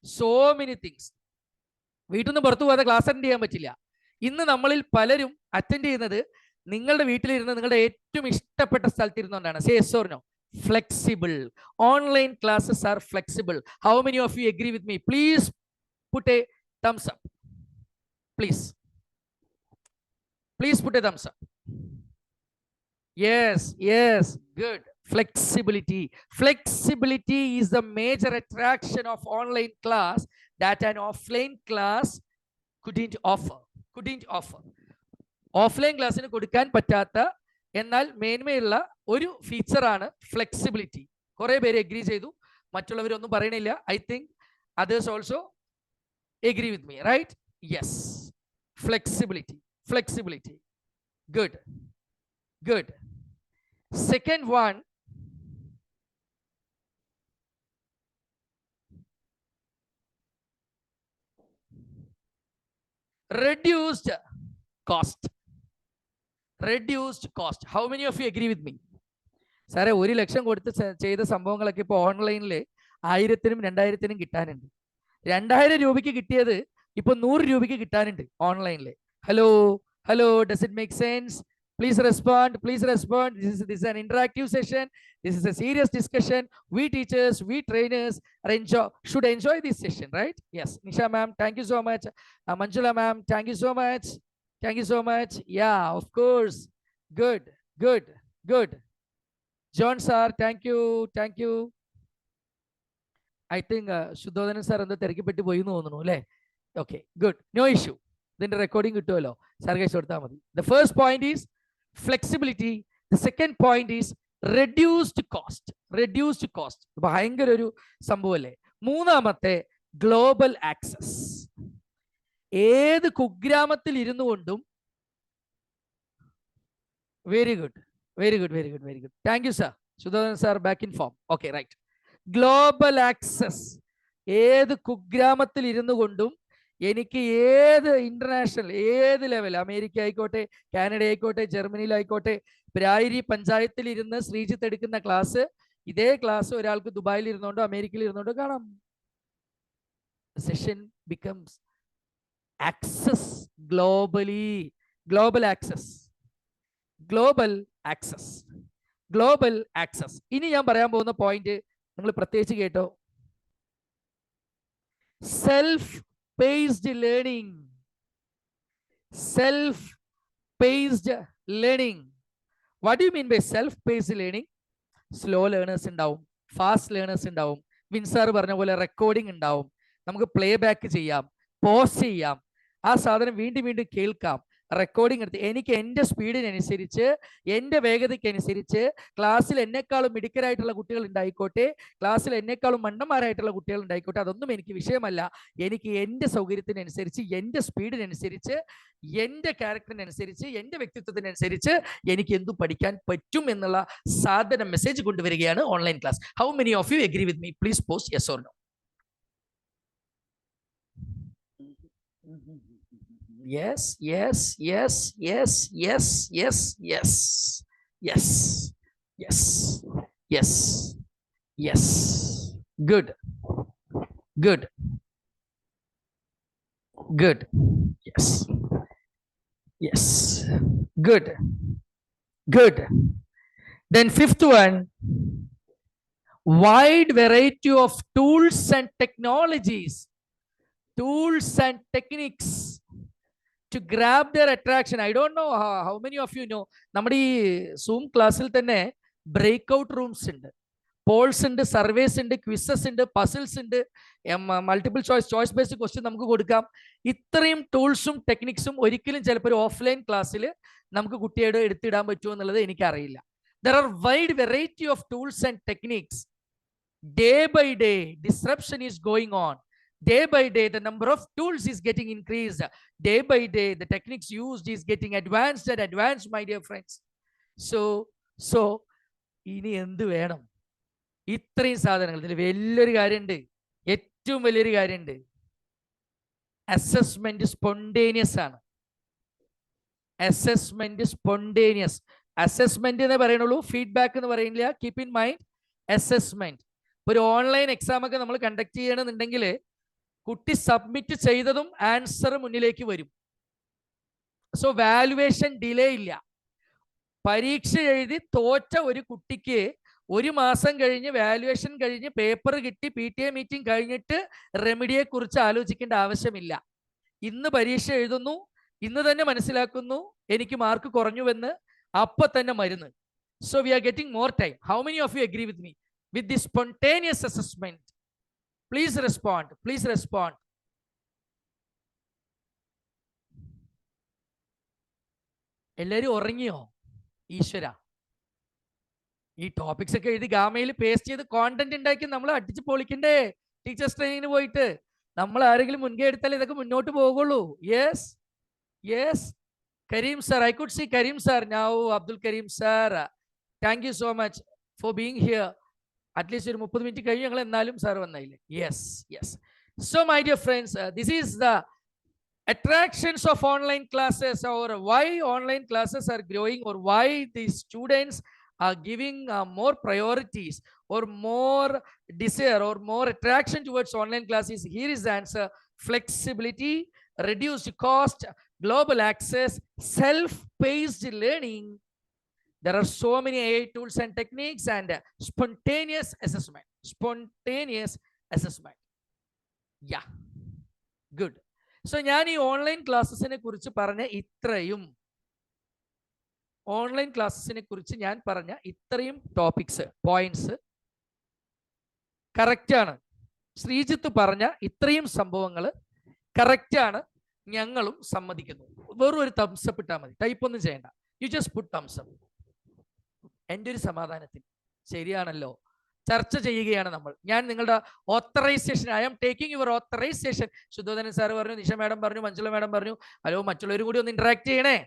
So many things. വീട്ടിൽ നിന്ന് പുറത്തു പോകാതെ class attend ചെയ്യാൻ പറ്റില്ല. ഇന്ന് നമ്മളിൽ പലരും attend ചെയ്യുന്നത് നിങ്ങളുടെ വീട്ടിലിരുന്ന് നിങ്ങളുടെ ഏറ്റവും ഇഷ്ടപ്പെട്ട സ്ഥലത്തിരുന്നുകൊണ്ടാണ്. Say yes or no? Flexible. Online classes are flexible. How many of you agree with me? Please put a thumbs up. Please put a thumbs up. Yes, good. Flexibility is the major attraction of online class that an offline class couldn't offer. Offline ക്ലാസ്സിന് കൊടുക്കാൻ പറ്റാത്ത എന്നാൽ മേന്മയുള്ള ഒരു ഫീച്ചറാണ് flexibility. കുറെ പേര് agree ചെയ്തു, മറ്റുള്ളവരൊന്നും പറയണില്ല. I think others also agree with me, right? Yes, flexibility. Good. Second one, reduced cost. How many of you agree with me? സാറേ 1 ലക്ഷം കൊടുത്ത് ചെയ്ത സംഭവങ്ങളൊക്കെ ഇപ്പോൾ ഓൺലൈനിൽ 1000-നും 2000-നും കിട്ടാനുണ്ട്. 2000 രൂപയ്ക്ക് കിട്ടിയത് ഇപ്പൊ 100 രൂപയ്ക്ക് കിട്ടാനുണ്ട് ഓൺലൈനിൽ. Hello, does it make sense? Please respond. This is an interactive session. This is a serious discussion. We teachers, we trainers should enjoy this session, right? Yes. Nisha ma'am, thank you so much. Manjula ma'am, thank you so much. Yeah, of course. Good. John sir, thank you. I think Shudodhanan sir എന്തോ തിരക്കിപ്പെട്ട് പോയി എന്ന് തോന്നുന്നു അല്ലേ? Okay, good. No issue. ഇതിന്റെ recording കിട്ടുമല്ലോ, sir കഴിച്ചു കൊടുത്താൽ മതി. The first point is flexibility. The second point is reduced cost. ഭയങ്കര ഒരു സംഭവമല്ലേ. മൂന്നാമത്തെ ഗ്ലോബൽ ആക്സസ്. ഏത് കുഗ്രാമത്തിൽ ഇരുന്നു കൊണ്ടും very good. Thank you sir. Sudhodhan sir back in form. Okay, right. Global access. ഏത് കുഗ്രാമത്തിൽ ഇരുന്നു കൊണ്ടും എനിക്ക് ഏത് ഇന്റർനാഷണൽ, ഏത് ലെവൽ, അമേരിക്ക ആയിക്കോട്ടെ, കാനഡ ആയിക്കോട്ടെ, ജർമ്മനിയിലായിക്കോട്ടെ, പ്രായരി പഞ്ചായത്തിൽ ഇരുന്ന് ശ്രീജിത്ത് എടുക്കുന്ന ക്ലാസ്, ഇതേ ക്ലാസ് ഒരാൾക്ക് ദുബായിൽ ഇരുന്നോണ്ടോ അമേരിക്കയിൽ ഇരുന്നോണ്ടോ കാണാം. Session becomes access globally. Global access. ഇനി ഞാൻ പറയാൻ പോകുന്ന പോയിന്റ് നിങ്ങൾ പ്രത്യേകിച്ച് കേട്ടോ. Self paced learning. What you mean by self paced learning? Slow learners ഉണ്ടാവും, ഫാസ്റ്റ് ലേണേഴ്സ് ഉണ്ടാവും. വിൻസാർ പറഞ്ഞ പോലെ റെക്കോർഡിംഗ് ഉണ്ടാവും. നമുക്ക് പ്ലേ ബാക്ക് ചെയ്യാം, പോസ് ചെയ്യാം, ആ സാധനം വീണ്ടും കേൾക്കാം, റെക്കോർഡിംഗ് എടുത്ത് എനിക്ക് എൻ്റെ സ്പീഡിനനുസരിച്ച്, എൻ്റെ വേഗതയ്ക്കനുസരിച്ച് ക്ലാസ്സിൽ എന്നെക്കാളും മിടുക്കരായിട്ടുള്ള കുട്ടികൾ ഉണ്ടായിക്കോട്ടെ, ക്ലാസ്സിൽ എന്നെക്കാളും മണ്ടന്മാരായിട്ടുള്ള കുട്ടികൾ ഉണ്ടായിക്കോട്ടെ, അതൊന്നും എനിക്ക് വിഷയമല്ല. എനിക്ക് എൻ്റെ സൗകര്യത്തിനനുസരിച്ച്, എൻ്റെ സ്പീഡിനനുസരിച്ച്, എൻ്റെ ക്യാരക്ടറിനനുസരിച്ച്, എൻ്റെ വ്യക്തിത്വത്തിനനുസരിച്ച് എനിക്ക് എന്തു പഠിക്കാൻ പറ്റും എന്നുള്ള സാധന മെസ്സേജ് കൊണ്ടുവരികയാണ് online class. How many of you agree with me? Please post yes or no. Yes. Good. Yes. Good. Then fifth one, wide variety of tools and technologies, tools and techniques. to grab their attraction. I don't know how many of you know, നമ്മുടെ ഈ zoom ക്ലാസ്സിൽ തന്നെ breakout rooms ഉണ്ട്, Paul's ഉണ്ട്, surveys ഉണ്ട്, quizzes ഉണ്ട്, puzzles ഉണ്ട്, multiple choice based question നമുക്ക് കൊടുക്കാം. ഇത്രയും ടൂൾസും ടെക്നിക്സും ഒരിക്കലും ചിലപ്പോൾ ഒരു ഓഫ്ലൈൻ ക്ലാസ്സിൽ നമുക്ക് കുട്ടിയോട് എടുത്തിടാൻ പറ്റുമോ എന്നുള്ളത് എനിക്കറിയില്ല. There are wide variety of tools and techniques. Day by day, disruption is going on. Day by day, the number of tools is getting increased. Day by day, the techniques used is getting advanced and advanced, my dear friends. So, ഇനി എന്ത് വേണം? ഇത്രയും സാധനങ്ങൾ. ഇതിൽ വലിയൊരു കാര്യമുണ്ട്, ഏറ്റവും വലിയൊരു കാര്യമുണ്ട്. അസസ്മെന്റ് സ്പോണ്ടേനിയസ് ആണ്. Assessment spontaneous. അസസ്മെന്റ് എന്ന് പറയുന്നുള്ളൂ, ഫീഡ്ബാക്ക് എന്ന് പറയുന്നില്ല. Keep in mind assessment. ഒരു ഓൺലൈൻ എക്സാം ഒക്കെ നമ്മൾ കണ്ടക്ട് ചെയ്യണമെന്നുണ്ടെങ്കിൽ കുട്ടി സബ്മിറ്റ് ചെയ്തതും ആൻസർ മുന്നിലേക്ക് വരും. സോ വാലുവേഷൻ ഡിലേ ഇല്ല. പരീക്ഷ എഴുതി തോറ്റ ഒരു കുട്ടിക്ക് 1 മാസം കഴിഞ്ഞ് വാലുവേഷൻ കഴിഞ്ഞ് പേപ്പർ കിട്ടി PTA മീറ്റിംഗ് കഴിഞ്ഞിട്ട് റെമഡിയെ കുറിച്ച് ആലോചിക്കേണ്ട ആവശ്യമില്ല. ഇന്ന് പരീക്ഷ എഴുതുന്നു, ഇന്ന് തന്നെ മനസ്സിലാക്കുന്നു എനിക്ക് മാർക്ക് കുറഞ്ഞുവെന്ന്, അപ്പൊ തന്നെ മരുന്ന്. So we are getting more time. How many of you agree with me with the spontaneous assessment? Please respond, please respond. എല്ലാരും ഉറങ്ങിയോ? ഈശ്വര, ഈ ടോപ്പിക്സ് ഒക്കെ എഴുതി ഗാമയിൽ പേസ്റ്റ് ചെയ്ത് കോണ്ടന്റ് ഉണ്ടാക്കി നമ്മൾ അടിച്ച് പൊളിക്കണ്ടേ? ടീച്ചേഴ്സ് ട്രെയിനിങ്ങിന് പോയിട്ട് നമ്മൾ ആരെങ്കിലും മുൻകൈ എടുത്താൽ ഇതൊക്കെ മുന്നോട്ട് പോകുള്ളൂ. Yes yes, Karim sir, I could see Karim sir now. Abdul Karim sir, thank you so much for being here. At least ഒരു 30 മിനിറ്റ് കഴിഞ്ഞ് ഞങ്ങൾ എന്നാലും സാർ വന്നില്ലേ? Yes yes. So my dear friends, this is the attractions of online classes, or why online classes are growing, or why the students are giving more priorities or more desire or more attraction towards online classes. Here is the answer: flexibility, reduced cost, global access, self-paced learning. There are so many AI tools and techniques, and spontaneous assessment. Spontaneous assessment. Yeah, good. So ഞാൻ ഈ online ക്ലാസ്സസിനെ കുറിച്ച് പറഞ്ഞ ഇത്രയും topics, points correct ആണ്. ശ്രീജിത്ത് പറഞ്ഞ ഇത്രയും സംഭവങ്ങൾ correct ആണ്, ഞങ്ങളും സമ്മതിക്കുന്നു. വെറും ഒരു തംസപ്പ് ഇട്ടാൽ മതി, ടൈപ്പ് ഒന്നും ചെയ്യണ്ട. You just put thumbs up. എൻ്റെ ഒരു സമാധാനത്തിന്. ശരിയാണല്ലോ, ചർച്ച ചെയ്യുകയാണ് നമ്മൾ. ഞാൻ നിങ്ങളുടെ authorization, I am taking your authorization. Shuddhodhanan sir പറഞ്ഞു, നിഷ മാഡം പറഞ്ഞു, മഞ്ജുള മാഡം പറഞ്ഞു. ഹലോ, മറ്റുള്ളവരും കൂടി ഒന്ന് ഇന്ററാക്ട് ചെയ്യണേ.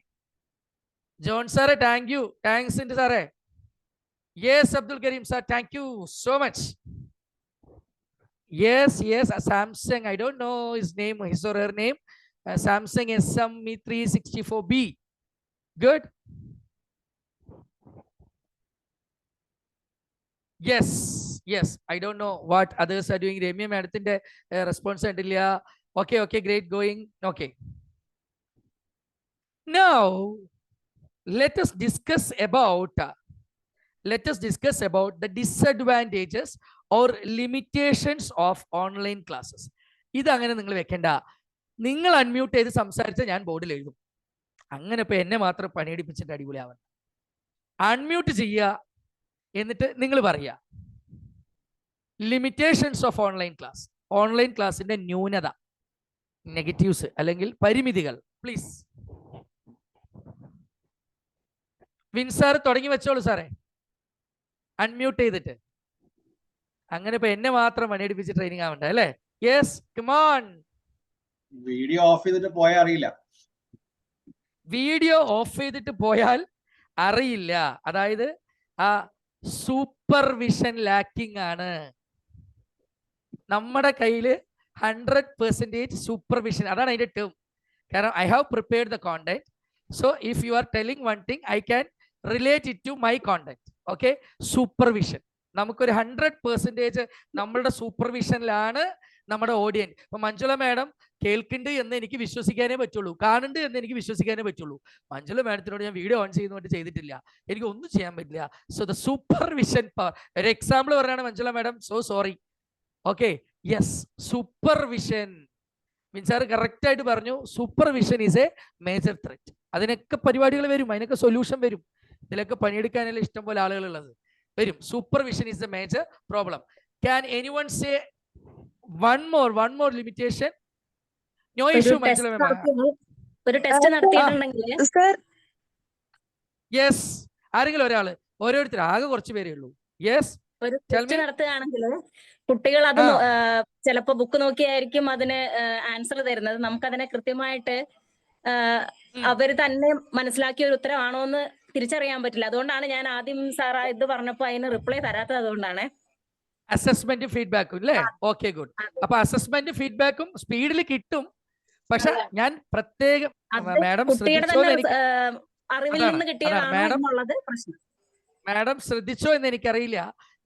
ജോൺ സാറേ താങ്ക് യു, താങ്ക്സ് ഉണ്ട് സാറേ. Yes Abdul Kareem sir, thank you so much. Yes, Samsung, I don't know his name, his or her name. Samsung SM364B. Good. Yes, I don't know what others are doing. Remya madaminte response undilla. Okay, great, going. Okay. Now let us discuss about the disadvantages or limitations of online classes. ഇത് അങ്ങനെ നിങ്ങൾ വെക്കണ്ട. നിങ്ങൾ unmute ചെയ്ത് സംസാരിച്ചാൽ ഞാൻ ബോർഡിൽ എഴുതും. അങ്ങനെ ഇപ്പൊ എന്നെ മാത്രം പണിയെടുപ്പിച്ചിട്ട് അടിപൊളിയാവണം. അൺമ്യൂട്ട് ചെയ്യുക, എന്നിട്ട് നിങ്ങൾ പറയുക limitations of online class. Online ക്ലാസിന്റെ ന്യൂനത, നെഗറ്റീവ്സ് അല്ലെങ്കിൽ പരിമിതികൾ. പ്ലീസ് വിൻസാർ തുടങ്ങി വെച്ചോളൂ സാറേ, അൺമ്യൂട്ട് ചെയ്തിട്ട്. അങ്ങനെ ഇപ്പൊ എന്നെ മാത്രം പണിയെടുപ്പിച്ച് ട്രെയിനിങ് ആവണ്ട അല്ലേ? Yes, come on. Video off ചെയ്തിട്ട് പോയാൽ അറിയില്ല. വീഡിയോ ഓഫ് ചെയ്തിട്ട് പോയാൽ അറിയില്ല. അതായത് ആ സൂപ്പർവിഷൻ ലാക്കിംഗ് ആണ്. നമ്മുടെ കയ്യില് 100% സൂപ്പർവിഷൻ, അതാണ് അതിന്റെ ടേം. കാരണം I have prepared the content. So if you are telling one thing, I can relate it to my content. Okay, supervision. നമുക്കൊരു 100% നമ്മളുടെ സൂപ്പർവിഷനിലാണ് നമ്മുടെ ഓഡിയൻസ്. ഇപ്പൊ മഞ്ജുള മാഡം കേൾക്കുന്നുണ്ട് എന്ന് എനിക്ക് വിശ്വസിക്കാനേ പറ്റുള്ളൂ, കാണുന്നുണ്ട് എന്ന് എനിക്ക് വിശ്വസിക്കാനേ പറ്റുള്ളൂ. മഞ്ജുള മാഡത്തിനോട് ഞാൻ വീഡിയോ ഓൺ ചെയ്യുന്നോട്ട് ചെയ്തിട്ടില്ല, എനിക്ക് ഒന്നും ചെയ്യാൻ പറ്റില്ല. So the supervision power. ഒരു എക്സാമ്പിൾ പറയുകയാണ് Manjula madam, so sorry. Okay, yes, supervision. Min sir correct ആയിട്ട് പറഞ്ഞു, supervision is a major threat. അതിനൊക്കെ പരിപാടികൾ വരും, അതിനൊക്കെ സൊല്യൂഷൻ വരും. ഇതിലൊക്കെ പണിയെടുക്കാനല്ല ഇഷ്ടം പോലെ ആളുകൾ ഉള്ളത് വരും. Supervision is a major problem. Can anyone say one more limitation? No issue, Manjula ma'am. ഒരു ടെസ്റ്റ് നടത്തിയിട്ടുണ്ടെങ്കിൽ യെസ്, ആരെങ്കിലും ഒരാള്, ഓരോരുത്തർ, ആകെ കുറച്ച് പേരേ ഉള്ളൂ. യെസ്, ഒരു ടെസ്റ്റ് നടത്തുകയാണെങ്കിൽ കുട്ടികൾ അത് ചിലപ്പോ ബുക്ക് നോക്കിയായിരിക്കും അതിന് ആൻസർ തരുന്നത്. നമുക്കതിനെ കൃത്യമായിട്ട് അവര് തന്നെ മനസ്സിലാക്കിയ ഒരു ഉത്തരവാണോ എന്ന് തിരിച്ചറിയാൻ പറ്റില്ല. അതുകൊണ്ടാണ് ഞാൻ ആദ്യം സാർ ഇത് പറഞ്ഞപ്പോ അതിന് റിപ്ലൈ തരാത്തത്. അതുകൊണ്ടാണ് അസസ്മെന്റ് ഫീഡ്ബാക്കും അല്ലേ? Okay, good. അപ്പൊ അസസ്മെന്റ് ഫീഡ്ബാക്കും സ്പീഡിൽ കിട്ടും. പക്ഷെ ഞാൻ പ്രത്യേകം മാഡം അറിവിൽ നിന്ന് കിട്ടിയതാണോ എന്നുള്ളത് പ്രശ്നം. മാഡം ശ്രദ്ധിച്ചോ എന്ന് എനിക്കറിയില്ല.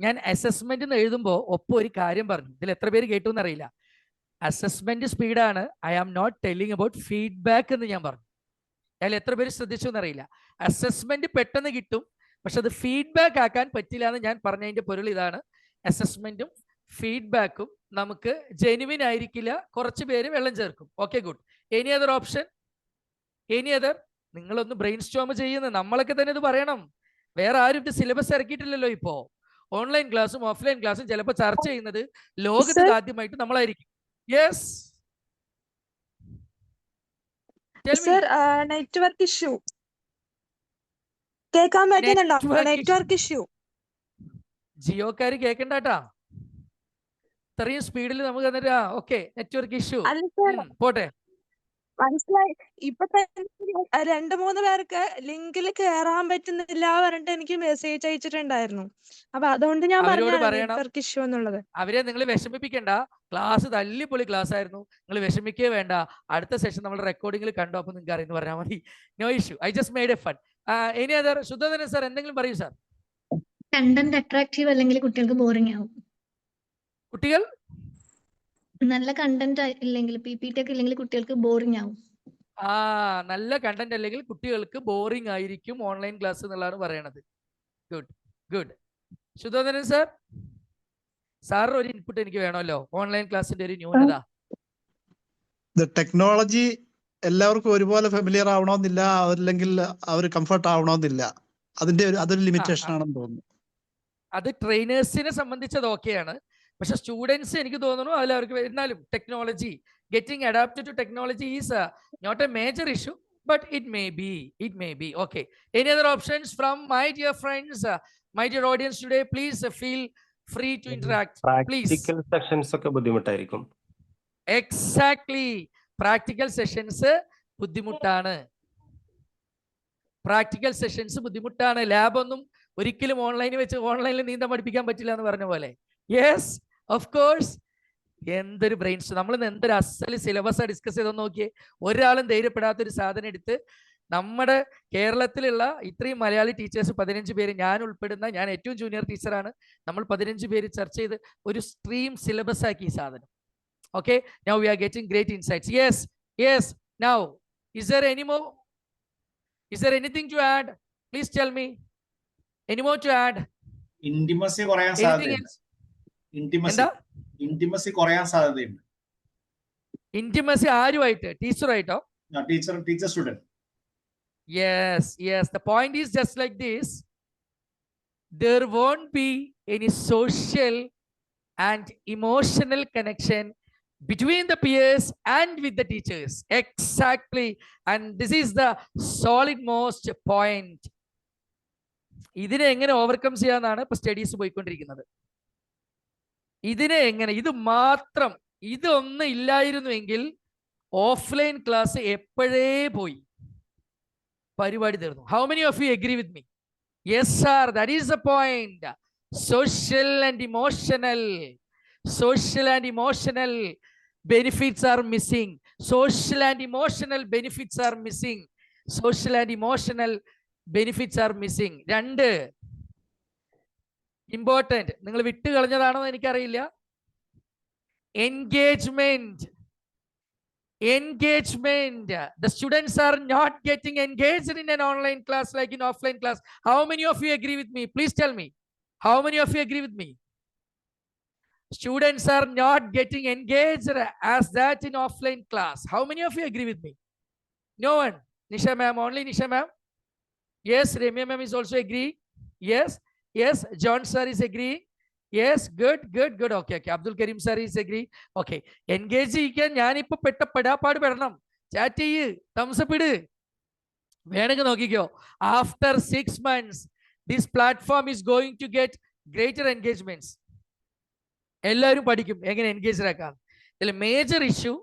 ഞാൻ അസസ്മെന്റ് എഴുതുമ്പോ ഒപ്പം ഒരു കാര്യം പറഞ്ഞു, ഇതിൽ എത്ര പേര് കേട്ടു എന്നറിയില്ല. അസസ്മെന്റ് സ്പീഡാണ്, I am not telling about feedback എന്ന് ഞാൻ പറഞ്ഞു. അതിൽ എത്ര പേര് ശ്രദ്ധിച്ചു എന്നറിയില്ല. അസസ്മെന്റ് പെട്ടെന്ന് കിട്ടും, പക്ഷെ അത് ഫീഡ്ബാക്ക് ആക്കാൻ പറ്റില്ല എന്ന് ഞാൻ പറഞ്ഞതിന്റെ പൊരുൾ ഇതാണ്. അസസ്മെന്റും ഫീഡ്ബാക്കും നമുക്ക് ജെനുവിൻ ആയിരിക്കില്ല, കുറച്ച് പേര് വെള്ളം ചേർക്കും. Okay, good. Any other option? Any other? നിങ്ങളൊന്ന് ബ്രെയിൻ സ്റ്റോം ചെയ്യുന്നത്, നമ്മളൊക്കെ തന്നെ ഇത് പറയണം. വേറെ ആരും ഇത് സിലബസ് ഇറക്കിയിട്ടില്ലല്ലോ. ഇപ്പോ ഓൺലൈൻ ക്ലാസ്സും ഓഫ്ലൈൻ ക്ലാസ്സും ചിലപ്പോൾ ചർച്ച ചെയ്യുന്നത് ലോകത്തിൽ ആദ്യമായിട്ട് നമ്മളായിരിക്കും. യെസ്, നെറ്റ്വർക്ക് ഇഷ്യൂ കേൾക്കാൻ പറ്റുന്നുണ്ടോ? നെറ്റ്വർക്ക് ഇഷ്യൂ ജിയോക്കാര് കേൾക്കണ്ടാട്ടാ, ഇത്രയും സ്പീഡിൽ നമുക്ക് തന്നിട്ട്. ഓക്കെ, നെറ്റ്വർക്ക് ഇഷ്യൂ പോട്ടെ, മനസ്സിലായി. ഇപ്പൊ തന്നെ 2-3 പേർക്ക് ലിങ്കിൽ കേറാൻ പറ്റുന്നില്ല പറഞ്ഞിട്ട് എനിക്ക് മെസ്സേജ് അയച്ചിട്ടുണ്ടായിരുന്നു. അപ്പൊ അതുകൊണ്ട് ഞാൻ അവരോട് പറഞ്ഞു പറയണം, നെറ്റ്വർക്ക് ഇഷ്യൂ എന്നുള്ളത്. അവരെ നിങ്ങൾ വിഷമിപ്പിക്കണ്ട. ക്ലാസ് തല്ലിപ്പൊളി ക്ലാസ് ആയിരുന്നു, നിങ്ങൾ വിഷമിക്കേ വേണ്ട. അടുത്ത സെഷൻ നമ്മുടെ റെക്കോർഡിംഗിൽ കണ്ടോ, അപ്പൊ നിങ്ങൾക്ക് അറിയുന്നു പറഞ്ഞാൽ മതി. No issue, I just made a fun. ഇനി അതർ ശുദ്ധോധനൻ സാർ എന്തെങ്കിലും പറയൂ സാർ. കണ്ടന്റ് അട്രാക്റ്റീവ് അല്ലെങ്കിൽ കുട്ടികൾക്ക് ബോറിംഗ് ആവും. കുട്ടികൾ നല്ല കണ്ടന്റ് ഇല്ലെങ്കിൽ PPT ഒക്കെ ഇല്ലെങ്കിൽ കുട്ടികൾക്ക് ബോറിംഗ് ആവും. നല്ല കണ്ടന്റ് അല്ലെങ്കിൽ കുട്ടികൾക്ക് ബോറിംഗ് ആയിരിക്കും ഓൺലൈൻ ക്ലാസ് എന്നുള്ളതാണ് പറയണത്. Good good. ശുദ്ധോധനൻ സാർ, സാറിന് ഒരു ഇൻപുട്ട് എനിക്ക് വേണമല്ലോ. ഓൺലൈൻ ക്ലാസ്സിന്റെ ഒരു ന്യൂനത. ടെക്നോളജി എല്ലാവർക്കും ഒരുപോലെ ഫെമിലിയർ ആവണമെന്നില്ല, അല്ലെങ്കിൽ അവർ കംഫർട്ട് ആവണമെന്നില്ല. അതൊരു ലിമിറ്റേഷൻ ആണെന്ന് തോന്നുന്നു. അത് ട്രെയിനേഴ്സിനെ സംബന്ധിച്ചത് ഓക്കെയാണ്. പക്ഷെ സ്റ്റുഡൻസ് എനിക്ക് തോന്നുന്നു അതിൽ അവർക്ക്, എന്നാലും technology, getting adapted to technology is not a major issue, but it may be. Okay, any other options from my dear friends, my dear audience today? Please feel free to interact. Practical sessions ഒക്കെ ബുദ്ധിമുട്ടായിരിക്കും. Exactly, practical sessions ബുദ്ധിമുട്ടാണ്. Lab ഒന്നും ഒരിക്കലും ഓൺലൈനിൽ നീന്താൻ പഠിപ്പിക്കാൻ പറ്റില്ല എന്ന് പറഞ്ഞ പോലെ. Yes, of course. എന്തൊരു ബ്രെയിൻ സ്റ്റോം, നമ്മൾ എന്തൊരു അസല് സിലബസ് ഡിസ്കസ് ചെയ്തെന്ന് നോക്കിയേ. ഒരാളും ധൈര്യപ്പെടാത്തൊരു സാധനം എടുത്ത് നമ്മുടെ കേരളത്തിലുള്ള ഇത്രയും മലയാളി ടീച്ചേഴ്സ് 15 പേര്, ഞാൻ ഉൾപ്പെടുന്ന, ഞാൻ ഏറ്റവും ജൂനിയർ ടീച്ചറാണ്, നമ്മൾ 15 പേര് ചർച്ച ചെയ്ത് ഒരു സ്ട്രീം സിലബസ് ആക്കി ഈ സാധനം. Okay, now we are getting great insights. Yes. Now is there anything to add? Please tell me. Any more to add? Intimacy കുറയാൻ സാധ്യതയുണ്ട്. ഇന്റിമസി കുറയാൻ സാധ്യതയുണ്ട്. ഇന്റിമസി ആരുമായിട്ട്? ടീച്ചറായിട്ടോ? Teacher student. Yes. The point is just like this. There won't be any social and emotional connection between the peers and with the teachers. Exactly. And this is the solid most point. ഇതിനെ എങ്ങനെ overcome ചെയ്യാന്നാണ് ഇപ്പൊ studies പോയിക്കൊണ്ടിരിക്കുന്നത്. ഇതൊന്നും ഇല്ലായിരുന്നുവെങ്കിൽ offline class എപ്പോഴേ പോയി, പരിപാടി തീർന്നു. How many of you agree with me? Yes sir, that is the point. Social and emotional benefits are missing. Social and emotional benefits are missing. 2 important, നിങ്ങൾ വിട്ട് കളഞ്ഞതാണോ എനിക്കറിയില്ല. Engagement. The students are not getting engaged in an online class like in offline class. How many of you agree with me? Please tell me. How many of you agree with me? Students are not getting engaged as that in offline class. How many of you agree with me? No one. Nisha ma'am, only Nisha ma'am. Yes, Ramya ma'am is also agree. Yes, yes, John sir is agree. Yes, good. Okay. Abdul Karim sir is agree. Okay. Engage ചെയ്യാൻ ഞാനിപ്പോ പെടാപ്പാട് പെടണം. Chat ചെയ്യ്, thumbs up ഇട്. വേണമെങ്കിൽ നോക്കിക്കോ. After 6 months, this platform is going to get greater engagements. എല്ലാവരും പഠിക്കും എങ്ങനെ engaged ആക്കാം. ഇതിൽ മേജർ ഇഷ്യൂ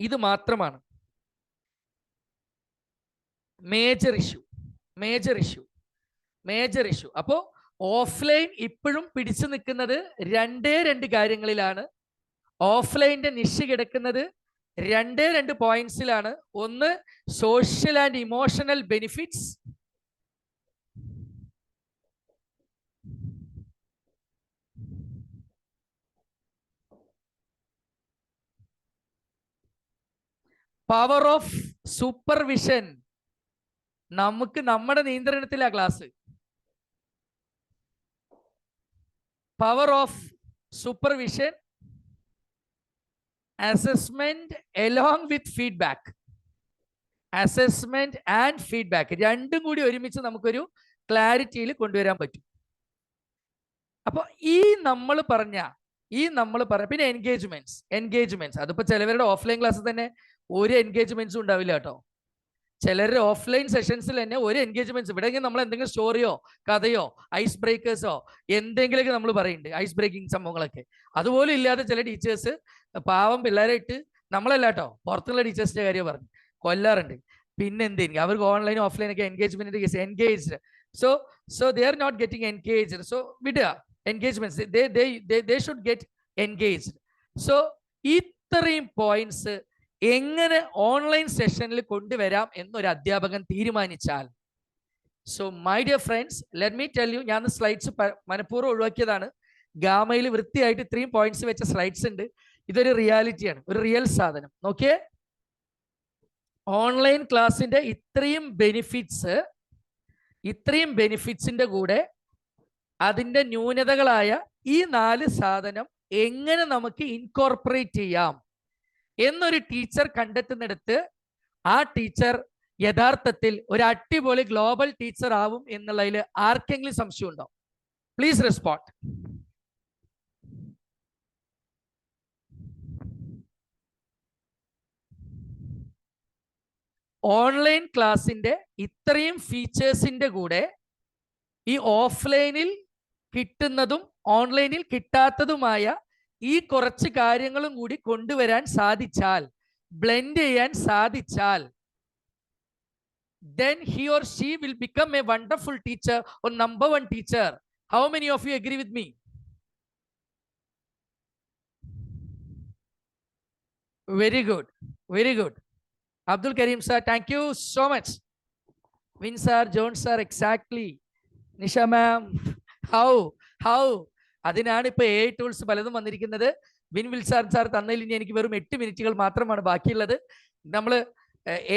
ഇത് മാത്രമാണ്. Major issue. അപ്പോ ഓഫ്ലൈൻ ഇപ്പോഴും പിടിച്ചു നിൽക്കുന്നത് രണ്ട് കാര്യങ്ങളിലാണ്. ഓഫ്ലൈൻ്റെ നിശ കിടക്കുന്നത് രണ്ട് പോയിന്റ്സിലാണ്. ഒന്ന് social and emotional benefits, power of supervision. നമുക്ക് നമ്മുടെ നിയന്ത്രണത്തിലാ class. Power of supervision, assessment along with feedback. Assessment and feedback രണ്ടും കൂടി ഒരുമിച്ച് നമുക്കൊരു ക്ലാരിറ്റിയിൽ കൊണ്ടുവരാൻ പറ്റും. അപ്പോൾ ഈ നമ്മൾ പറഞ്ഞ പിന്നെ എൻഗേജ്മെന്റ്സ് അതിപ്പോ ചിലവരുടെ ഓഫ്ലൈൻ ക്ലാസ്സിൽ തന്നെ ഒരു എൻഗേജ്മെന്റ്സും ഉണ്ടാവില്ല കേട്ടോ. ചിലരുടെ ഓഫ്ലൈൻ സെഷൻസിൽ തന്നെ ഒരു എൻഗേജ്മെന്റ്സ്. ഇവിടെ നമ്മൾ എന്തെങ്കിലും സ്റ്റോറിയോ കഥയോ ഐസ് ബ്രേക്കേഴ്സോ എന്തെങ്കിലുമൊക്കെ നമ്മൾ പറയുന്നുണ്ട്, ഐസ് ബ്രേക്കിംഗ് സംഭവങ്ങളൊക്കെ. അതുപോലും ഇല്ലാതെ ചില ടീച്ചേഴ്സ് പാവം പിള്ളേരെ ഇട്ട്, നമ്മളല്ല കേട്ടോ, പുറത്തുള്ള ടീച്ചേഴ്സിന്റെ കാര്യം പറഞ്ഞു കൊല്ലാറുണ്ട്. പിന്നെ എന്തെങ്കിലും അവർക്ക് ഓൺലൈൻ ഓഫ്ലൈൻ ഒക്കെ engagement case engaged. So they are not getting engaged. So വിടുക engagements, they should get engaged. So ഇത്രയും പോയിന്റ്സ് എങ്ങനെ ഓൺലൈൻ സെഷനിൽ കൊണ്ടുവരാം എന്നൊരു അധ്യാപകൻ തീരുമാനിച്ചാൽ, so my dear friends, let me tell you, ഞാൻ സ്ലൈഡ്സ് മനഃപൂർവ്വം ഒഴിവാക്കിയതാണ്. ഗാമയിൽ വൃത്തിയായിട്ട് ഇത്രയും പോയിന്റ്സ് വെച്ച സ്ലൈഡ്സ് ഉണ്ട്. ഇതൊരു റിയാലിറ്റിയാണ്, ഒരു റിയൽ സാധനം. നോക്കിയേ, ഓൺലൈൻ ക്ലാസ്സിന്റെ ഇത്രയും ബെനിഫിറ്റ്സിന്റെ കൂടെ അതിന്റെ ന്യൂനതകളായ ഈ 4 സാധനം എങ്ങനെ നമുക്ക് ഇൻകോർപ്പറേറ്റ് ചെയ്യാം എന്നൊരു ടീച്ചർ കണ്ടെത്തുന്നിടത്ത് ആ ടീച്ചർ യഥാർത്ഥത്തിൽ ഒരു അടിപൊളി ഗ്ലോബൽ ടീച്ചർ ആവും എന്നുള്ളതിൽ ആർക്കെങ്കിലും സംശയമുണ്ടോ? Please respond. ഓൺലൈൻ ക്ലാസിന്റെ ഇത്രയും ഫീച്ചേഴ്സിന്റെ കൂടെ ഈ ഓഫ്ലൈനിൽ കിട്ടുന്നതും ഓൺലൈനിൽ കിട്ടാത്തതുമായ ഈ കുറച്ച് കാര്യങ്ങളും കൂടി കൊണ്ടുവരാൻ സാധിച്ചാൽ, ബ്ലെൻഡ് ചെയ്യാൻ സാധിച്ചാൽ, then he or she will become a wonderful teacher or number 1 teacher. How many of you agree with me? Very good. Abdul Karim sir, thank you so much. Vin sir, John sir, exactly. Nisha ma'am, how അതിനാണ് ഇപ്പൊ AI tools പലതും വന്നിരിക്കുന്നത്. Win sir തന്നതിൽ ഇനി എനിക്ക് വെറും 8 മിനിറ്റുകൾ മാത്രമാണ് ബാക്കിയുള്ളത്. നമ്മൾ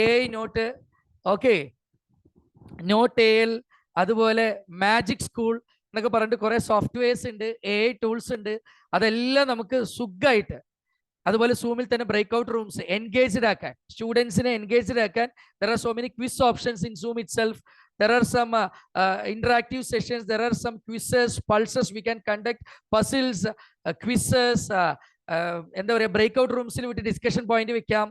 AI not, okay, not AL, അതുപോലെ മാജിക് സ്കൂൾ എന്നൊക്കെ പറഞ്ഞിട്ട് കുറെ സോഫ്റ്റ്വെയർസ് ഉണ്ട്, AI ടൂൾസ് ഉണ്ട്. അതെല്ലാം നമുക്ക് സുഖമായിട്ട്, അതുപോലെ സൂമിൽ തന്നെ ബ്രേക്ക്ഔട്ട് റൂംസ് എൻഗേജ്ഡ് ആക്കാൻ, സ്റ്റുഡൻസിനെ എൻഗേജ്ഡ് ആക്കാൻ there are so many quiz options in Zoom itself. There are some interactive sessions, there are some quizzes, pulses we can conduct, puzzles, quizzes, എന്താ പറയുക, ബ്രേക്ക്ഔട്ട് റൂംസിൽ വിട്ട് ഡിസ്കഷൻ പോയിന്റ് വെക്കാം,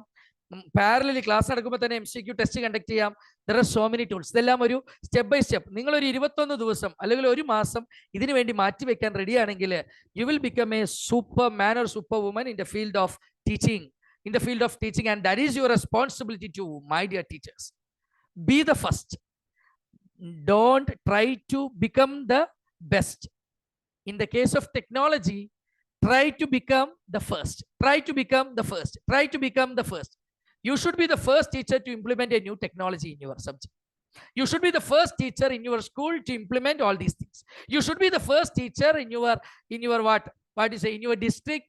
parallelly class നടക്കുമ്പോൾ തന്നെ MCQ test conduct ചെയ്യാം. There are so many tools. ഇതെല്ലാം ഒരു step by step. നിങ്ങളൊരു 21 ദിവസം അല്ലെങ്കിൽ ഒരു മാസം ഇതിനു വേണ്ടി മാറ്റിവെക്കാൻ റെഡിയാണെങ്കിൽ you will become a superman or superwoman in the field of teaching, and that is your responsibility too, my dear teachers. Be the first. Don't try to become the best. In the case of technology, try to become the first. You should be the first teacher to implement a new technology in your subject. You should be the first teacher in your school to implement all these things. You should be the first teacher in your in your district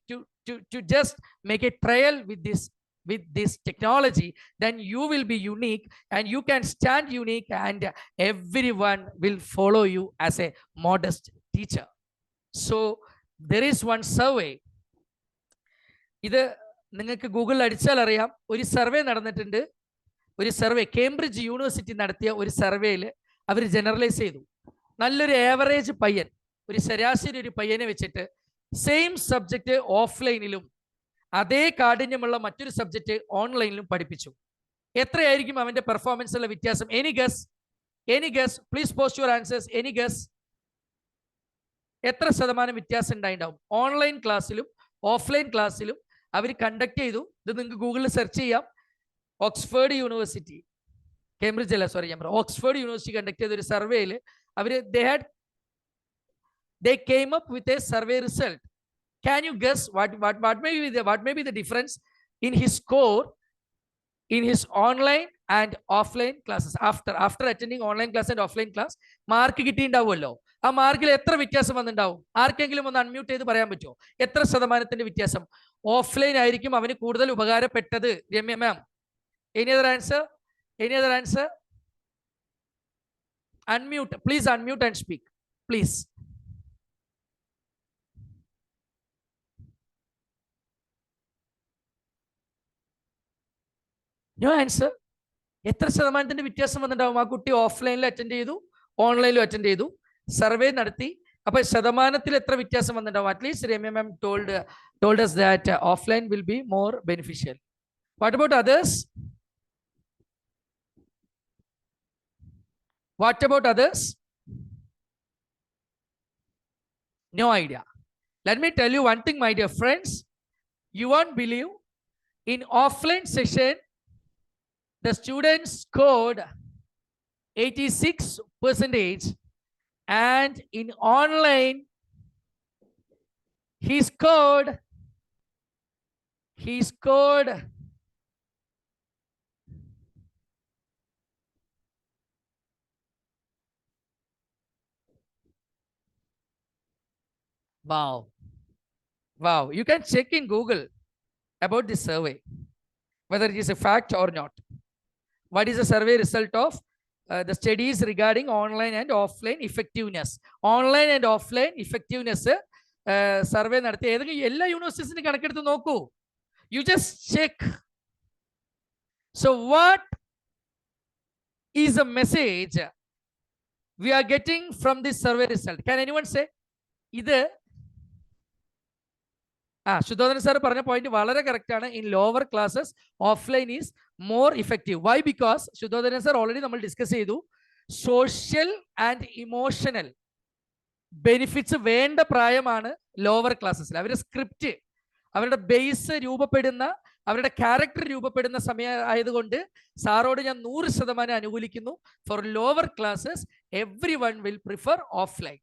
to just make a trial with this technology. Then you will be unique, and you can stand unique, and everyone will follow you as a modest teacher. So there is one survey. ഇത് നിങ്ങൾക്ക് ഗൂഗിളിൽ അടിച്ചാൽ അറിയാം. ഒരു survey നടന്നിട്ടുണ്ട്. ഒരു survey Cambridge university നടത്തിയ ഒരു സർവേയിൽ അവർ ജനറലൈസ് ചെയ്തു. നല്ലൊരു ആവറേജ് പയ്യൻ, ഒരു ശരാശരി ഒരു പയ്യനെ വെച്ചിട്ട് സെയിം സബ്ജക്റ്റ് ഓഫ്ലൈനിലും അതേ കാഠിന്യമുള്ള മറ്റൊരു സബ്ജക്റ്റ് ഓൺലൈനിലും പഠിപ്പിച്ചു. എത്രയായിരിക്കും അവന്റെ പെർഫോമൻസിലുള്ള വ്യത്യാസം? Any guess please post your answers. Any guess എത്ര ശതമാനം വ്യത്യാസം ഉണ്ടായിട്ടുണ്ടാവും? ഓൺലൈൻ ക്ലാസ്സിലും ഓഫ്ലൈൻ ക്ലാസ്സിലും അവർ കണ്ടക്ട് ചെയ്തു. ഇത് നിങ്ങൾക്ക് ഗൂഗിളിൽ സെർച്ച് ചെയ്യാം. ഓക്സ്ഫോർഡ് യൂണിവേഴ്സിറ്റി, കേംബ്രിഡ്ജ് അല്ല, സോറി, ഞാൻ പറയാം, ഓക്സ്ഫോർഡ് യൂണിവേഴ്സിറ്റി കണ്ടക്ട് ചെയ്ത ഒരു സർവേയിൽ അവർ they came up with a survey result. Can you guess what may be the difference in his score in his online and offline classes? After attending online class and offline class, mark കിട്ടിയിട്ടുണ്ടാവുമല്ലോ. ആ മാർക്കിൽ എത്ര വ്യത്യാസം വന്നിട്ടുണ്ടാവും? ആർക്കെങ്കിലും ഒന്ന് unmute ചെയ്ത് പറയാൻ പറ്റുമോ? എത്ര ശതമാനത്തിന്റെ വ്യത്യാസം? ഓഫ്ലൈൻ ആയിരിക്കും അവന് കൂടുതൽ ഉപകാരപ്പെട്ടത്. രമ്യ മാം, any other answer? Unmute, please unmute and speak, please. No answer. എത്ര ശതമാനത്തിന്റെ വ്യത്യാസം വന്നിട്ടുണ്ടാവും? ആ കുട്ടി ഓഫ്ലൈനിൽ അറ്റൻഡ് ചെയ്തു, ഓൺലൈനിലും അറ്റൻഡ് ചെയ്തു, സർവേ നടത്തി. അപ്പൊ ശതമാനത്തിൽ എത്ര വ്യത്യാസം വന്നിട്ടുണ്ടാവും? At least Ramya ma'am told us that offline will be more beneficial. What about others? What about others? No idea. Let me tell you one thing, my dear friends. You won't believe, in offline session, the students scored 86%, and in online, he scored Wow. You can check in Google about this survey, whether it is a fact or not. What is the survey result of the studies regarding online and offline effectiveness? Online and offline effectiveness survey നടത്തി ഏതെങ്കിലും എല്ലാ യൂണിവേഴ്സിറ്റീസിന്റെ കണക്കെടുത്ത് നോക്കൂ. You just check. So what is the message we are getting from this survey result? Can anyone say? ഇത് ശുദ്ധോധന സാർ പറഞ്ഞ point വളരെ correct ആണ്. In lower classes offline is more effective. Why? Because Shuddhodhana sir already നമ്മൾ discuss ചെയ്തു, social and emotional benefits വേണ്ട പ്രായമാണ് ലോവർ ക്ലാസ്സസിൽ. അവരുടെ സ്ക്രിപ്റ്റ്, അവരുടെ ബേസ് രൂപപ്പെടുന്ന, അവരുടെ ക്യാരക്ടർ രൂപപ്പെടുന്ന സമയം ആയതുകൊണ്ട് സാറോട് ഞാൻ 100% അനുകൂലിക്കുന്നു. For lower classes every one will prefer offline.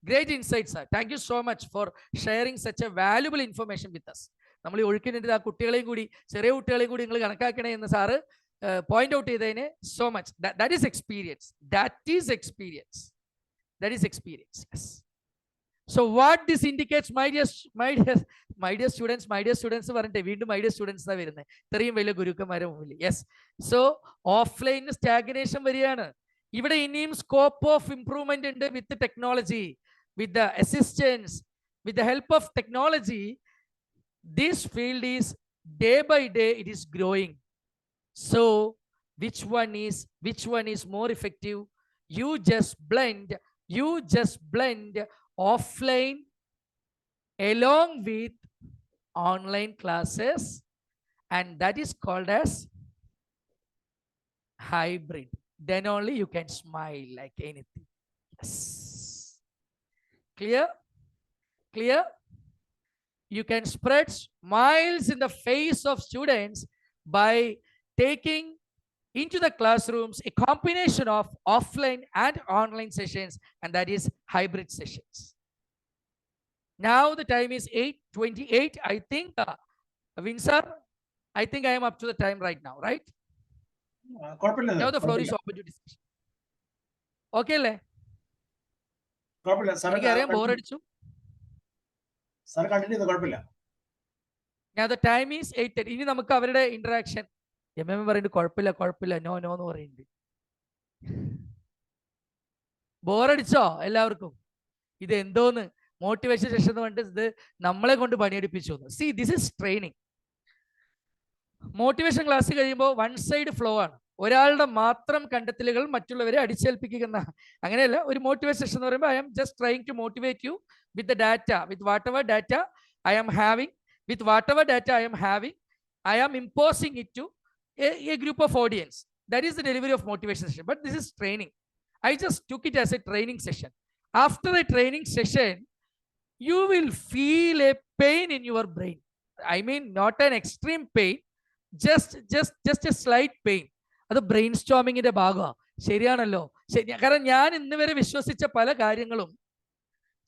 Great insight, sir. Thank you so much for sharing such a valuable information with us. നമ്മൾ ഈ ഒഴുക്കിനിട്ട് ആ കുട്ടികളെയും കൂടി, ചെറിയ കുട്ടികളെയും കൂടി നിങ്ങൾ കണക്കാക്കണേ എന്ന് സാറ് പോയിന്റ് ഔട്ട് ചെയ്തതിന് so much. That is experience. Yes. So what this indicates, my dear students പറഞ്ഞിട്ട് വീണ്ടും my dear students ആ വരുന്നത്. ഇത്രയും വലിയ ഗുരുക്കന്മാരെ മുമ്പിൽ. യെസ്. സോ ഓഫ്ലൈൻ സ്റ്റാഗ്നേഷൻ വരികയാണ്. ഇവിടെ ഇനിയും സ്കോപ്പ് ഓഫ് ഇംപ്രൂവ്മെന്റ് ഉണ്ട്. വിത്ത് technology, with the assistance, with the help of technology, this field is day by day it is growing. So which one is more effective? You just blend offline along with online classes, and that is called as hybrid. Then only you can smile like anything. Yes. Clear? You can spread smiles in the face of students by taking into the classrooms a combination of offline and online sessions, and that is hybrid sessions. Now the time is 8:28. I think, Vinsar, I think I am up to the time right now, right? Now the floor is open to discussion. Okay, le? എനിക്കറിയാം ബോറടിച്ചു. Now the time is 8:30. ഇനി നമുക്ക് അവരുടെ interaction. MM പറയുന്നുണ്ട് കുഴപ്പമില്ല, no എന്ന് പറയുന്നുണ്ട്. ബോറടിച്ചോ എല്ലാവർക്കും? ഇത് എന്തോന്ന് മോട്ടിവേഷൻ സെഷൻ എന്ന് പറഞ്ഞിട്ട് ഇത് നമ്മളെ കൊണ്ട് പണിയെടുപ്പിച്ചു. See this is training. Motivation class കഴിയുമ്പോൾ വൺ സൈഡ് ഫ്ലോ ആണ്. ഒരാളുടെ മാത്രം കണ്ടെത്തലുകൾ മറ്റുള്ളവരെ അടിച്ചേൽപ്പിക്കുന്ന അങ്ങനെയല്ല. ഒരു മോട്ടിവേഷൻ സെഷൻ എന്ന് പറയുമ്പോൾ I am just trying to motivate you with the data, with whatever data I am having, with whatever data I am having, I am imposing it to a group of audience. That is the delivery of motivation session. But this is training. I just took it as a training session. After a training session, you will feel a pain in your brain. I mean, not an extreme pain, just a slight pain. അത് brain സ്റ്റോമിങ്ങിന്റെ ഭാഗമാണ്. ശരിയാണല്ലോ. കാരണം ഞാൻ ഇന്ന് വരെ വിശ്വസിച്ച പല കാര്യങ്ങളും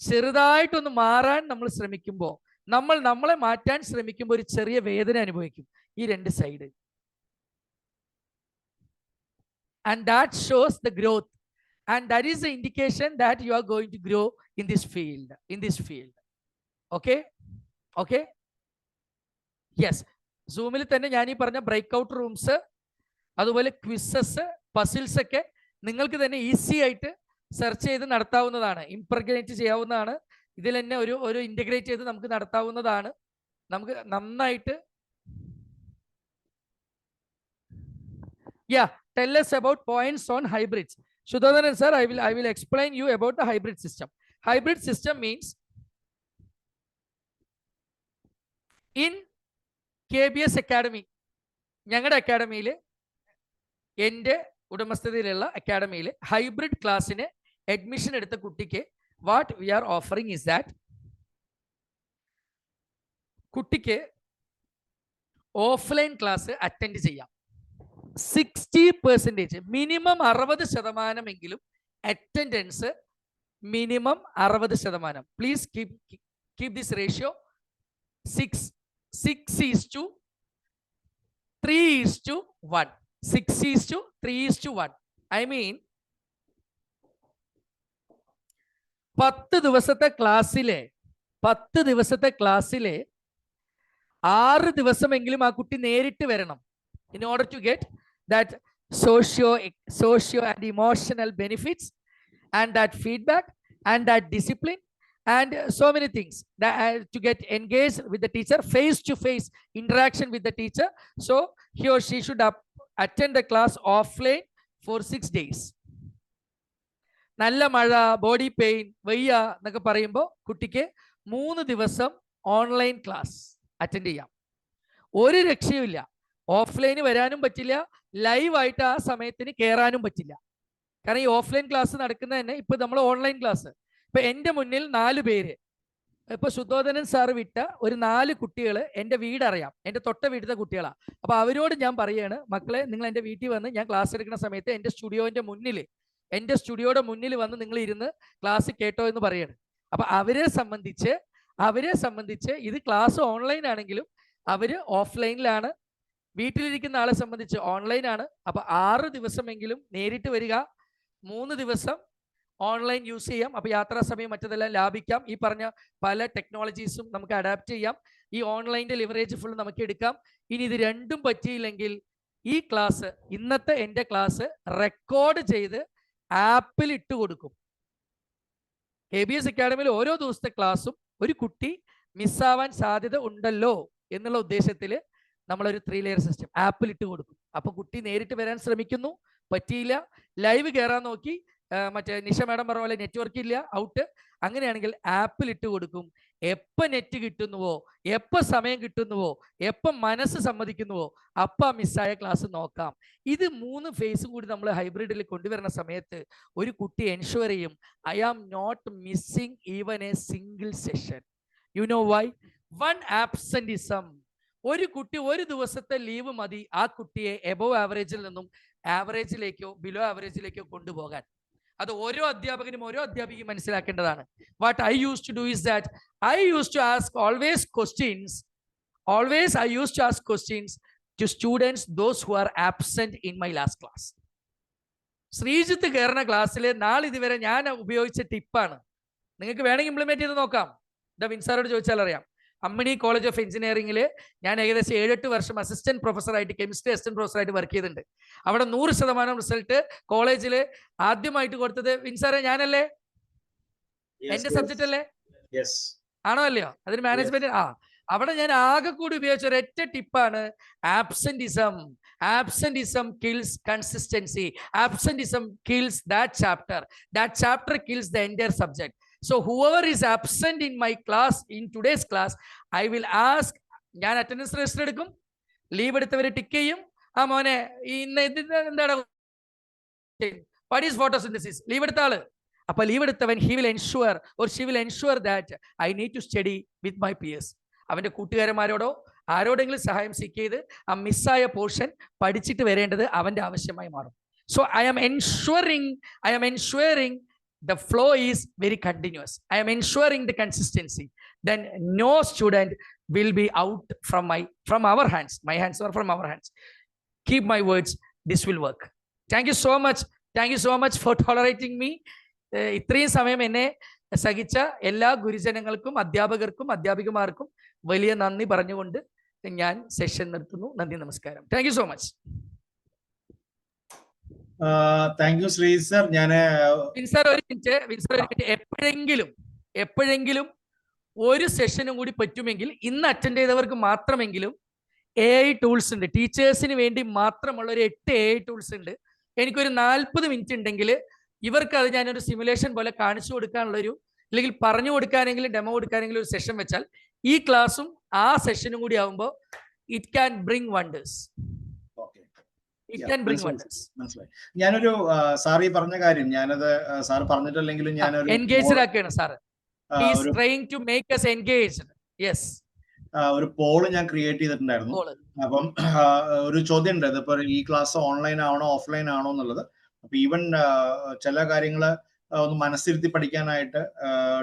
ചെറുതായിട്ടൊന്ന് മാറാൻ നമ്മൾ ശ്രമിക്കുമ്പോൾ, നമ്മളെ മാറ്റാൻ ശ്രമിക്കുമ്പോൾ ഒരു ചെറിയ വേദന അനുഭവിക്കും ഈ രണ്ട് side. And that shows the growth and that is the indication that you are going to grow in this field. Okay okay yes. സൂമിൽ തന്നെ ഞാൻ ഈ പറഞ്ഞ ബ്രേക്ക്ഔട്ട് റൂംസ്, അതുപോലെ ക്വിസസ്, പസിൽസ് ഒക്കെ നിങ്ങൾക്ക് തന്നെ ഈസി ആയിട്ട് സെർച്ച് ചെയ്ത് നടത്താവുന്നതാണ്, ഇംപ്രഗ്നേറ്റ് ചെയ്യാവുന്നതാണ്. ഇതിൽ തന്നെ ഒരു ഇന്റഗ്രേറ്റ് ചെയ്ത് നമുക്ക് നടത്താവുന്നതാണ്. നമുക്ക് നന്നായിട്ട് tell us about points on hybrids. Sudhodhanan sir, I will explain you about the hybrid system. Hybrid system means in KBS Academy, ഞങ്ങളുടെ അക്കാഡമിയിൽ, എൻ്റെ ഉടമസ്ഥതയിലുള്ള അക്കാഡമിയിൽ ഹൈബ്രിഡ് ക്ലാസ്സിന് അഡ്മിഷൻ എടുത്ത കുട്ടിക്ക് what we are offering is that കുട്ടിക്ക് ഓഫ്ലൈൻ ക്ലാസ് അറ്റൻഡ് ചെയ്യാം. 60% minimum 60% attendance, minimum 60%. Please keep this ratio 6:3:1. 6:3:1. I mean 10 ദിവസത്തെ ക്ലാസ്സിലെ 6 ദിവസമെങ്കിലും ആ കുട്ടി നേരിട്ട് വരണം. in order to get that socio and emotional benefits and that feedback and that discipline and so many things that to get engaged with the teacher, face to face interaction with the teacher. So he or she should attend the class offline for 6 days. നല്ല മഴ, body pain, വയ്യ എന്നൊക്കെ പറയുമ്പോൾ കുട്ടിക്ക് 3 ദിവസം online class attend ചെയ്യാം. ഒരു രക്ഷയുമില്ല. Offline വരാനും പറ്റില്ല, ലൈവായിട്ട് ആ സമയത്തിന് കയറാനും പറ്റില്ല. കാരണം ഈ ഓഫ്ലൈൻ ക്ലാസ് നടക്കുന്ന തന്നെ ഇപ്പൊ നമ്മൾ ഓൺലൈൻ ക്ലാസ്. ഇപ്പൊ എൻ്റെ മുന്നിൽ 4 പേര്, ഇപ്പൊ ശുദ്ധോധനൻ സാർ വിട്ട ഒരു 4 കുട്ടികൾ എൻ്റെ വീടറിയാം, എൻ്റെ തൊട്ട വീട്ടിലെ കുട്ടികളാണ്. അപ്പൊ അവരോട് ഞാൻ പറയാണ്, മക്കളെ നിങ്ങൾ എൻ്റെ വീട്ടിൽ വന്ന് ഞാൻ ക്ലാസ് എടുക്കുന്ന സമയത്ത് എൻ്റെ സ്റ്റുഡിയോയുടെ മുന്നിൽ വന്ന് നിങ്ങൾ ഇരുന്ന് ക്ലാസ് കേട്ടോ എന്ന് പറയാണ്. അപ്പൊ അവരെ സംബന്ധിച്ച് ഇത് ക്ലാസ് ഓൺലൈൻ ആണെങ്കിലും അവര് ഓഫ്ലൈനിലാണ്. വീട്ടിലിരിക്കുന്ന ആളെ സംബന്ധിച്ച് ഓൺലൈനാണ്. അപ്പൊ 6 ദിവസമെങ്കിലും നേരിട്ട് വരിക, 3 ദിവസം ഓൺലൈൻ യൂസ് ചെയ്യാം. അപ്പൊ യാത്രാ സമയം മറ്റതെല്ലാം ലാഭിക്കാം. ഈ പറഞ്ഞ പല ടെക്നോളജീസും നമുക്ക് അഡാപ്റ്റ് ചെയ്യാം. ഈ ഓൺലൈൻ്റെ ലിവറേജ് ഫുൾ നമുക്ക് എടുക്കാം. ഇനി ഇത് രണ്ടും പറ്റിയില്ലെങ്കിൽ ഈ ക്ലാസ്, ഇന്നത്തെ എൻ്റെ ക്ലാസ് റെക്കോർഡ് ചെയ്ത് ആപ്പിൽ ഇട്ട് കൊടുക്കും. KBS അക്കാഡമിയിൽ ഓരോ ദിവസത്തെ ക്ലാസ്സും ഒരു കുട്ടി മിസ്സാവാൻ സാധ്യത ഉണ്ടല്ലോ എന്നുള്ള ഉദ്ദേശത്തിൽ നമ്മളൊരു 3 ലെയർ സിസ്റ്റം ആപ്പിൽ ഇട്ട് കൊടുക്കും. അപ്പൊ കുട്ടി നേരിട്ട് വരാൻ ശ്രമിക്കുന്നു, പറ്റിയില്ല, ലൈവ് കയറാൻ നോക്കി, മറ്റേ നിഷ മാഡം പറഞ്ഞ പോലെ നെറ്റ്വർക്ക് ഇല്ല, ഔട്ട്. അങ്ങനെയാണെങ്കിൽ ആപ്പിൽ ഇട്ട് കൊടുക്കും. എപ്പോൾ നെറ്റ് കിട്ടുന്നുവോ, എപ്പോൾ സമയം കിട്ടുന്നുവോ, എപ്പോൾ മനസ്സ് സമ്മതിക്കുന്നുവോ അപ്പം മിസ്സായ ക്ലാസ് നോക്കാം. ഇത് 3 ഫേസും കൂടി നമ്മൾ ഹൈബ്രിഡിൽ കൊണ്ടുവരുന്ന സമയത്ത് ഒരു കുട്ടി എൻഷുർ ചെയ്യും, I am not missing even a single session. You know why? 1 absenteeism. ഒരു കുട്ടി ഒരു ദിവസത്തെ ലീവ് മതി ആ കുട്ടിയെ എബോവ് ആവറേജിൽ നിന്നും ആവറേജിലേക്കോ ബിലോ ആവറേജിലേക്കോ കൊണ്ടുപോകാൻ. അത് ഓരോ അധ്യാപകനും ഓരോ അധ്യാപികയും മനസ്സിലാക്കേണ്ടതാണ്. What I use to do is that I use to ask always I used to ask questions to students those who are absent in my last class. Sreejith കയറുന്ന ക്ലാസ്സിൽ നാളിതുവരെ ഞാൻ ഉപയോഗിച്ച ടിപ്പാണ്. നിങ്ങൾക്ക് വേണമെങ്കിൽ ഇംപ്ലിമെന്റ് ചെയ്ത് നോക്കാം. വിൻസാറോട് ചോദിച്ചാൽ അറിയാം. അമ്മിണി കോളേജ് ഓഫ് എഞ്ചിനീയറിംഗിൽ ഞാൻ ഏകദേശം 7-8 വർഷം അസിസ്റ്റന്റ് പ്രൊഫസറായിട്ട്, കെമിസ്ട്രി അസിസ്റ്റന്റ് പ്രൊഫസറായിട്ട് വർക്ക് ചെയ്തിട്ടുണ്ട്. അവിടെ 100% റിസൾട്ട് കോളേജിൽ ആദ്യമായിട്ട് കൊടുത്തത് വിൻസാറെ ഞാനല്ലേ? എന്റെ സബ്ജക്റ്റ് അല്ലേ? യെസ്. ആണോ അല്ലയോ? അതിന് മാനേജ്മെന്റ് അവിടെ ഞാൻ ആകെ കൂടി ഉപയോഗിച്ച ഒരൊറ്റ ടിപ്പാണ് absenteeism. Absenteeism kills consistency. Absenteeism kills that chapter kills the entire subject. So whoever is absent in my class, in today's class, I will ask, ഞാൻ അറ്റൻഡൻസ് രജിസ്റ്റർ എടുക്കും, ലീവ് എടുത്തവരെ ടിക്ക് ചെയ്യും. ആ മോനെ ഇന്ന് എന്താണ് what is photosynthesis, ലീവ് എടുത്ത ആള്. അപ്പൊ leave എടുത്തവൻ he will ensure or she will ensure that I need to study with my peers. അവന്റെ കൂട്ടുകാരന്മാരോടോ ആരോടെങ്കിലും സഹായം സീക്ക് ചെയ്ത് ആ മിസ്സായ പോർഷൻ പഠിച്ചിട്ട് വരേണ്ടത് അവന്റെ ആവശ്യമായി മാറും. So I am ensuring the flow is very continuous. I am ensuring the consistency. Then no student will be out from our hands. My hands or from our hands. Keep my words. This will work. Thank you so much. Thank you so much for tolerating me. ഇത്രയും സമയം എന്നെ സഹിച്ച എല്ലാ ഗുരുജനങ്ങൾക്കും അധ്യാപകർക്കും അധ്യാപികമാർക്കും വലിയ നന്ദി പറഞ്ഞുകൊണ്ട് ഞാൻ സെഷൻ നിർത്തുന്നു. നന്ദി, നമസ്കാരം. Thank you so much. Thank you Shri sir. ഞാൻ വിൻസർ ഒരു മിനിറ്റ്, എപ്പോഴെങ്കിലും ഒരു സെഷനും കൂടി പറ്റുമെങ്കിൽ ഇന്ന് അറ്റൻഡ് ചെയ്തവർക്ക് മാത്രമെങ്കിലും AI ടൂൾസ് ഉണ്ട്. ടീച്ചേഴ്സിന് വേണ്ടി മാത്രമുള്ള ഒരു 8 AI ടൂൾസ് ഉണ്ട്. എനിക്കൊരു 40 മിനിറ്റ് ഉണ്ടെങ്കിൽ ഇവർക്ക് അത് ഞാനൊരു സിമുലേഷൻ പോലെ കാണിച്ചു കൊടുക്കാനുള്ളൊരു, അല്ലെങ്കിൽ പറഞ്ഞു കൊടുക്കാനെങ്കിലും ഡെമോ കൊടുക്കാനെങ്കിലും ഒരു സെഷൻ വെച്ചാൽ ഈ ക്ലാസ്സും ആ സെഷനും കൂടി ആവുമ്പോൾ ഇറ്റ് ക്യാൻ ബ്രിങ് വണ്ടേഴ്സ്. മനസ്സിലായി. ഞാനൊരു സാർ ഈ പറഞ്ഞ കാര്യം ഞാനത് സാർ പറഞ്ഞിട്ടില്ലെങ്കിലും ഞാനൊരു എൻഗേജ്ഡ് ആക്കുകയാണ് sir. He is trying to make us engaged. Yes. ഒരു പോള് ഞാൻ ക്രിയേറ്റ് ചെയ്തിട്ടുണ്ടായിരുന്നു. അപ്പം ഒരു ചോദ്യം ഉണ്ട്, ഇതിപ്പോ ഈ ക്ലാസ് ഓൺലൈൻ ആണോ ഓഫ്ലൈൻ ആണോ എന്നുള്ളത്. അപ്പൊ ഈവൻ ചില കാര്യങ്ങള് ഒന്ന് മനസ്സിരുത്തി പഠിക്കാനായിട്ട്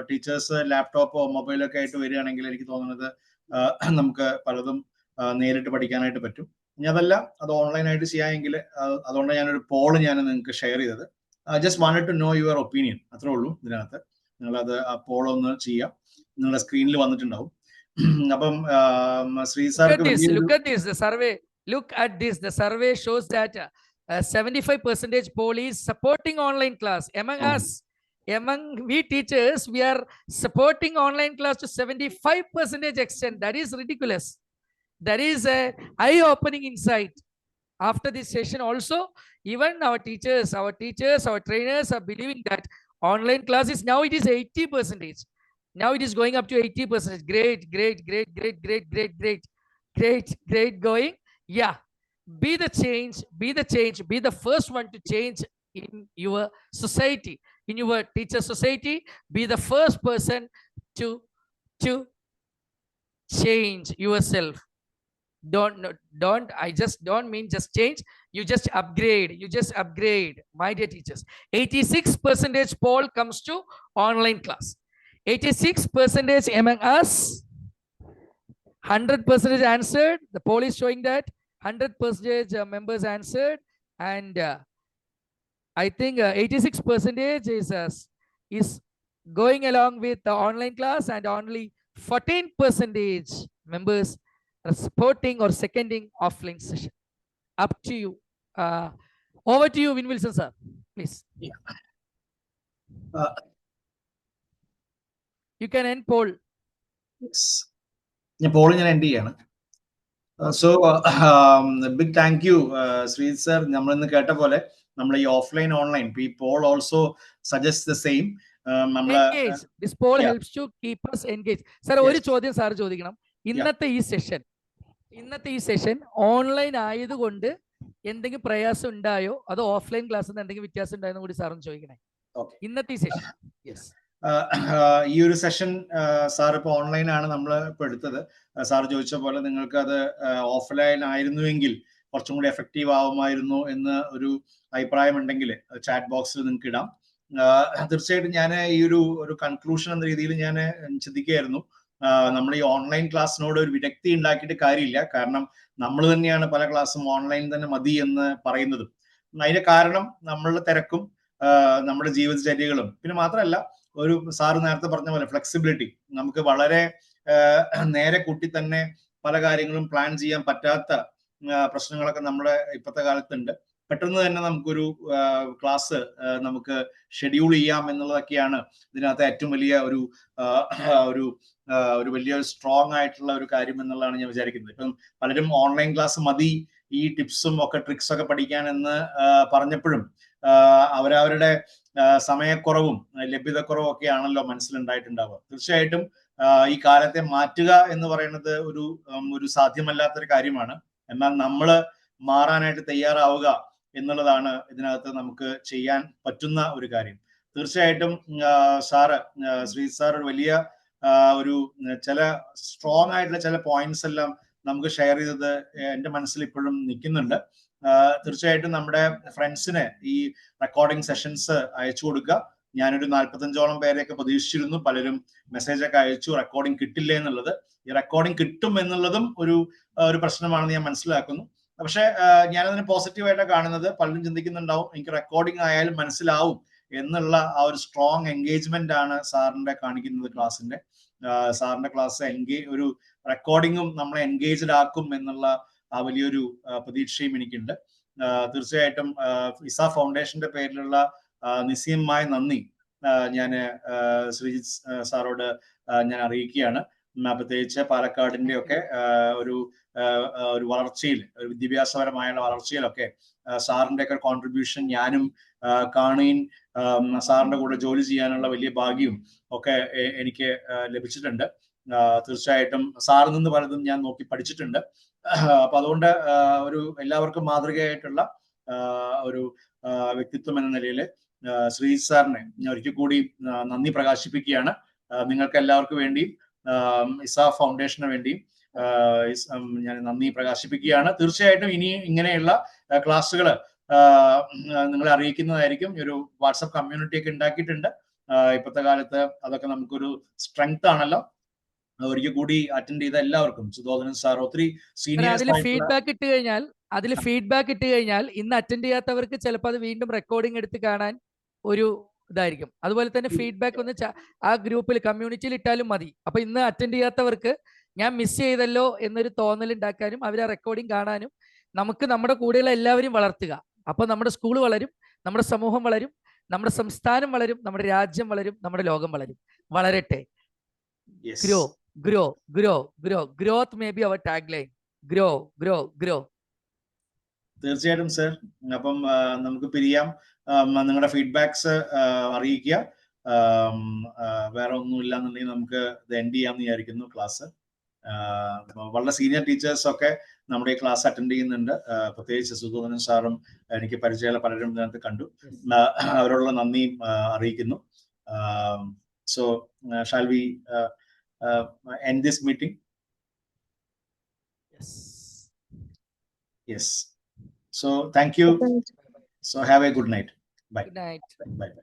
ടീച്ചേഴ്സ് ലാപ്ടോപ്പോ മൊബൈലൊക്കെ ആയിട്ട് വരികയാണെങ്കിൽ എനിക്ക് തോന്നുന്നത് നമുക്ക് പലതും നേരിട്ട് പഠിക്കാനായിട്ട് പറ്റും. ഇനി അതല്ല, അത് ഓൺലൈനായിട്ട് ചെയ്യാമെങ്കിൽ അതുകൊണ്ട് ഞാനൊരു പോള് ഞാൻ നിങ്ങൾക്ക് ഷെയർ ചെയ്തത്. Just wanted to know your opinion, അത്രേ ഉള്ളൂ ഇതിനകത്ത്. നിങ്ങളത് ആ പോളൊന്ന് ചെയ്യാം, നിങ്ങളുടെ സ്ക്രീനിൽ വന്നിട്ടുണ്ടാവും. അപ്പം ശ്രീ സാർക്ക് look at this. The survey shows that 75% poll is supporting online class. Among we teachers, we are supporting online class to 75% extent. That is ridiculous. That is a eye-opening insight. After this session also, even our teachers, our trainers are believing that online class is now it is 80%. Now it is going up to 80%. Great going. Yeah. Be the change. Be the first one to change in your society, in your teacher society. Be the first person to change yourself. Don't I just don't mean just change. You just upgrade. My dear teachers, 86% poll comes to online class. 86% among us, 100% answered. The poll is showing that 100% members answered, and I think 86% is going along with the online class, and only 14% members are supporting or seconding offline session. Up to you. Over to you, Vin Wilson sir, please. You can end poll. ഞാൻ poll ഞാൻ end ചെയ്യാണ്. So big thank you Shri sir. നമ്മളിന്ന് കേട്ട പോലെ നമ്മൾ ഈ offline online ഈ poll also suggest the same. This poll helps to keep us engaged. Sir, ഒരു ചോദ്യം സാർ ചോദിക്കണം. ഇന്നത്തെ ഈ സെഷൻ ഓൺലൈൻ ആയതുകൊണ്ട് എന്തെങ്കിലും പ്രയാസം ഉണ്ടായോ അതോ ഓഫ്ലൈൻ ക്ലാസ്സിൽ എന്തെങ്കിലും വ്യത്യാസം ഉണ്ടായെന്ന് കൂടി സാറിന് ചോദിക്കണേ. ഇന്നത്തെ ഈ സെഷൻ ഈ ഒരു സെഷൻ സാർ ഇപ്പോൾ ഓൺലൈൻ ആണ് നമ്മൾ ഇപ്പോൾ എടുത്തത്. സാർ ചോദിച്ച പോലെ നിങ്ങൾക്ക് അത് ഓഫ്ലൈൻ ആയിരുന്നുവെങ്കിൽ കുറച്ചും കൂടി എഫക്റ്റീവ് ആവുമായിരുന്നു എന്ന് ഒരു അഭിപ്രായം ഉണ്ടെങ്കിൽ ചാറ്റ് ബോക്സിൽ നിങ്ങൾക്ക് ഇടാം. തീർച്ചയായിട്ടും ഞാൻ ഈ ഒരു കൺക്ലൂഷൻ എന്ന രീതിയിൽ ഞാൻ ചിന്തിക്കുകയായിരുന്നു, നമ്മൾ ഈ ഓൺലൈൻ ക്ലാസ്സിനോട് ഒരു വിദഗ്ധി ഉണ്ടാക്കിയിട്ട് കാര്യമില്ല. കാരണം നമ്മൾ തന്നെയാണ് പല ക്ലാസ്സും ഓൺലൈൻ തന്നെ മതി എന്ന് പറയുന്നതും. അതിന്റെ കാരണം നമ്മളുടെ തിരക്കും നമ്മുടെ ജീവിതചര്യകളും, പിന്നെ മാത്രമല്ല ഒരു സാറ് നേരത്തെ പറഞ്ഞ പോലെ ഫ്ലെക്സിബിലിറ്റി, നമുക്ക് വളരെ നേരെ കൂട്ടി തന്നെ പല കാര്യങ്ങളും പ്ലാൻ ചെയ്യാൻ പറ്റാത്ത പ്രശ്നങ്ങളൊക്കെ നമ്മുടെ ഇപ്പോഴത്തെ കാലത്തുണ്ട്. പെട്ടെന്ന് തന്നെ നമുക്കൊരു ക്ലാസ് നമുക്ക് ഷെഡ്യൂൾ ചെയ്യാം എന്നുള്ളതൊക്കെയാണ് ഇതിനകത്ത് ഏറ്റവും വലിയ ഒരു വലിയ സ്ട്രോങ് ആയിട്ടുള്ള ഒരു കാര്യം എന്നുള്ളതാണ് ഞാൻ വിചാരിക്കുന്നത്. ഇപ്പം പലരും ഓൺലൈൻ ക്ലാസ് മതി ഈ ടിപ്സും ഒക്കെ ട്രിക്സ് ഒക്കെ പഠിക്കാൻ എന്ന് പറഞ്ഞപ്പോഴും അവരവരുടെ സമയക്കുറവും ലഭ്യതക്കുറവും ഒക്കെ ആണല്ലോ മനസ്സിലുണ്ടായിട്ടുണ്ടാവുക. തീർച്ചയായിട്ടും ഈ കാലത്തെ മാറ്റുക എന്ന് പറയുന്നത് ഒരു സാധ്യമല്ലാത്തൊരു കാര്യമാണ്. എന്നാൽ നമ്മൾ മാറാനായിട്ട് തയ്യാറാവുക എന്നുള്ളതാണ് ഇതിനകത്ത് നമുക്ക് ചെയ്യാൻ പറ്റുന്ന ഒരു കാര്യം. തീർച്ചയായിട്ടും ശ്രീ സാർ ഒരു വലിയ ചില സ്ട്രോങ് ആയിട്ടുള്ള ചില പോയിന്റ്സ് എല്ലാം നമുക്ക് ഷെയർ ചെയ്തത് എൻ്റെ മനസ്സിൽ ഇപ്പോഴും നിൽക്കുന്നുണ്ട്. തീർച്ചയായിട്ടും നമ്മുടെ ഫ്രണ്ട്സിന് ഈ റെക്കോർഡിംഗ് സെഷൻസ് അയച്ചു കൊടുക്കുക. ഞാനൊരു 45ഓളം പേരെയൊക്കെ പ്രതീക്ഷിച്ചിരുന്നു. പലരും മെസ്സേജ് ഒക്കെ അയച്ചു റെക്കോർഡിംഗ് കിട്ടില്ല എന്നുള്ളത്. ഈ റെക്കോർഡിംഗ് കിട്ടും എന്നുള്ളതും ഒരു പ്രശ്നമാണെന്ന് ഞാൻ മനസ്സിലാക്കുന്നു. പക്ഷെ ഞാനതിന് പോസിറ്റീവായിട്ടാണ് കാണുന്നത്. പലരും ചിന്തിക്കുന്നുണ്ടാവും എനിക്ക് റെക്കോർഡിംഗ് ആയാലും മനസ്സിലാവും എന്നുള്ള ആ ഒരു സ്ട്രോങ് എൻഗേജ്മെന്റ് ആണ് സാറിന്റെ കാണിക്കുന്നത്. സാറിന്റെ ക്ലാസ് ഒരു റെക്കോർഡിങ്ങും നമ്മളെ എൻഗേജ്ഡ് ആക്കും എന്നുള്ള ആ വലിയൊരു പ്രതീക്ഷയും എനിക്കുണ്ട്. തീർച്ചയായിട്ടും ഇസ ഫൗണ്ടേഷന്റെ പേരിലുള്ള നിസ്സീയമായ നന്ദി ഞാൻ ശ്രീജിത്ത് സാറോട് ഞാൻ അറിയിക്കുകയാണ്. പ്രത്യേകിച്ച് പാലക്കാടിന്റെ ഒക്കെ ഒരു വളർച്ചയിൽ, ഒരു വിദ്യാഭ്യാസപരമായുള്ള വളർച്ചയിലൊക്കെ സാറിന്റെ ഒക്കെ കോൺട്രിബ്യൂഷൻ ഞാനും കാണുകയും സാറിന്റെ കൂടെ ജോലി ചെയ്യാനുള്ള വലിയ ഭാഗ്യവും ഒക്കെ എനിക്ക് ലഭിച്ചിട്ടുണ്ട്. തീർച്ചയായിട്ടും സാറിൽ നിന്ന് പലതും ഞാൻ നോക്കി പഠിച്ചിട്ടുണ്ട്. അപ്പൊ അതുകൊണ്ട് എല്ലാവർക്കും മാതൃകയായിട്ടുള്ള ഒരു വ്യക്തിത്വം എന്ന നിലയിൽ ശ്രീജിത്ത് സാറിനെ ഞാൻ ഒരിക്കൽ കൂടി നന്ദി പ്രകാശിപ്പിക്കുകയാണ്. നിങ്ങൾക്ക് എല്ലാവർക്കും വേണ്ടിയും ഇസ ഫൗണ്ടേഷന് വേണ്ടിയും ഞാൻ നന്ദി പ്രകാശിപ്പിക്കുകയാണ്. തീർച്ചയായിട്ടും ഇനി ഇങ്ങനെയുള്ള ക്ലാസ്സുകൾ നിങ്ങളെ അറിയിക്കുന്നതായിരിക്കും. ഒരു വാട്സപ്പ് കമ്മ്യൂണിറ്റി ഒക്കെ ഉണ്ടാക്കിയിട്ടുണ്ട്. ഇപ്പോഴത്തെ കാലത്ത് അതൊക്കെ നമുക്കൊരു സ്ട്രെങ്ത് ആണല്ലോ. ഒരിക്കൽ കൂടി അറ്റൻഡ് ചെയ്ത എല്ലാവർക്കും സുധോധനൻ സാർ ഒത്തിരി സീനിയേഴ്സ് ഫീഡ്ബാക്ക് ഇട്ട് കഴിഞ്ഞാൽ ഇന്ന് അറ്റൻഡ് ചെയ്യാത്തവർക്ക് ചിലപ്പോൾ അത് വീണ്ടും റെക്കോർഡിംഗ് എടുത്ത് കാണാൻ ഒരു ഇതായിരിക്കും. അതുപോലെ തന്നെ ഫീഡ്ബാക്ക് ഒന്ന് ആ ഗ്രൂപ്പിൽ കമ്മ്യൂണിറ്റിയിൽ ഇട്ടാലും മതി. അപ്പൊ ഇന്ന് അറ്റൻഡ് ചെയ്യാത്തവർക്ക് ഞാൻ മിസ് ചെയ്തല്ലോ എന്നൊരു തോന്നൽ ഉണ്ടാക്കാനും അവർ ആ റെക്കോർഡിംഗ് കാണാനും നമുക്ക് നമ്മുടെ കൂടെയുള്ള എല്ലാവരും വളർത്തുക. അപ്പൊ നമ്മുടെ സ്കൂൾ വളരും, നമ്മുടെ സമൂഹം വളരും, നമ്മുടെ സംസ്ഥാനം വളരും, നമ്മുടെ രാജ്യം വളരും, നമ്മുടെ ലോകം വളരും. വളരട്ടെ. Grow grow grow grow. Growth may be our tag line. Grow grow grow. തീർച്ചയായിട്ടും സർ. അപ്പം നമുക്ക് പിരിയാം. നിങ്ങളുടെ ഫീഡ്ബാക്സ് അറിയിക്കുക. വേറെ ഒന്നുമില്ല എന്നുണ്ടെങ്കിൽ നമുക്ക് ഇത് എൻഡ് ചെയ്യാമെന്ന് വിചാരിക്കുന്നു ക്ലാസ്. വളരെ സീനിയർ ടീച്ചേഴ്സ് ഒക്കെ നമ്മുടെ ഈ ക്ലാസ് അറ്റൻഡ് ചെയ്യുന്നുണ്ട്. പ്രത്യേകിച്ച് സുധോധനൻ സാറും എനിക്ക് പരിചയമുള്ള പലരും ഇതിനകത്ത് കണ്ടു. അവരോടുള്ള നന്ദിയും അറിയിക്കുന്നു. So shall we end this meeting? Yes. So thank you. So have a good night. Bye. Good night. Bye.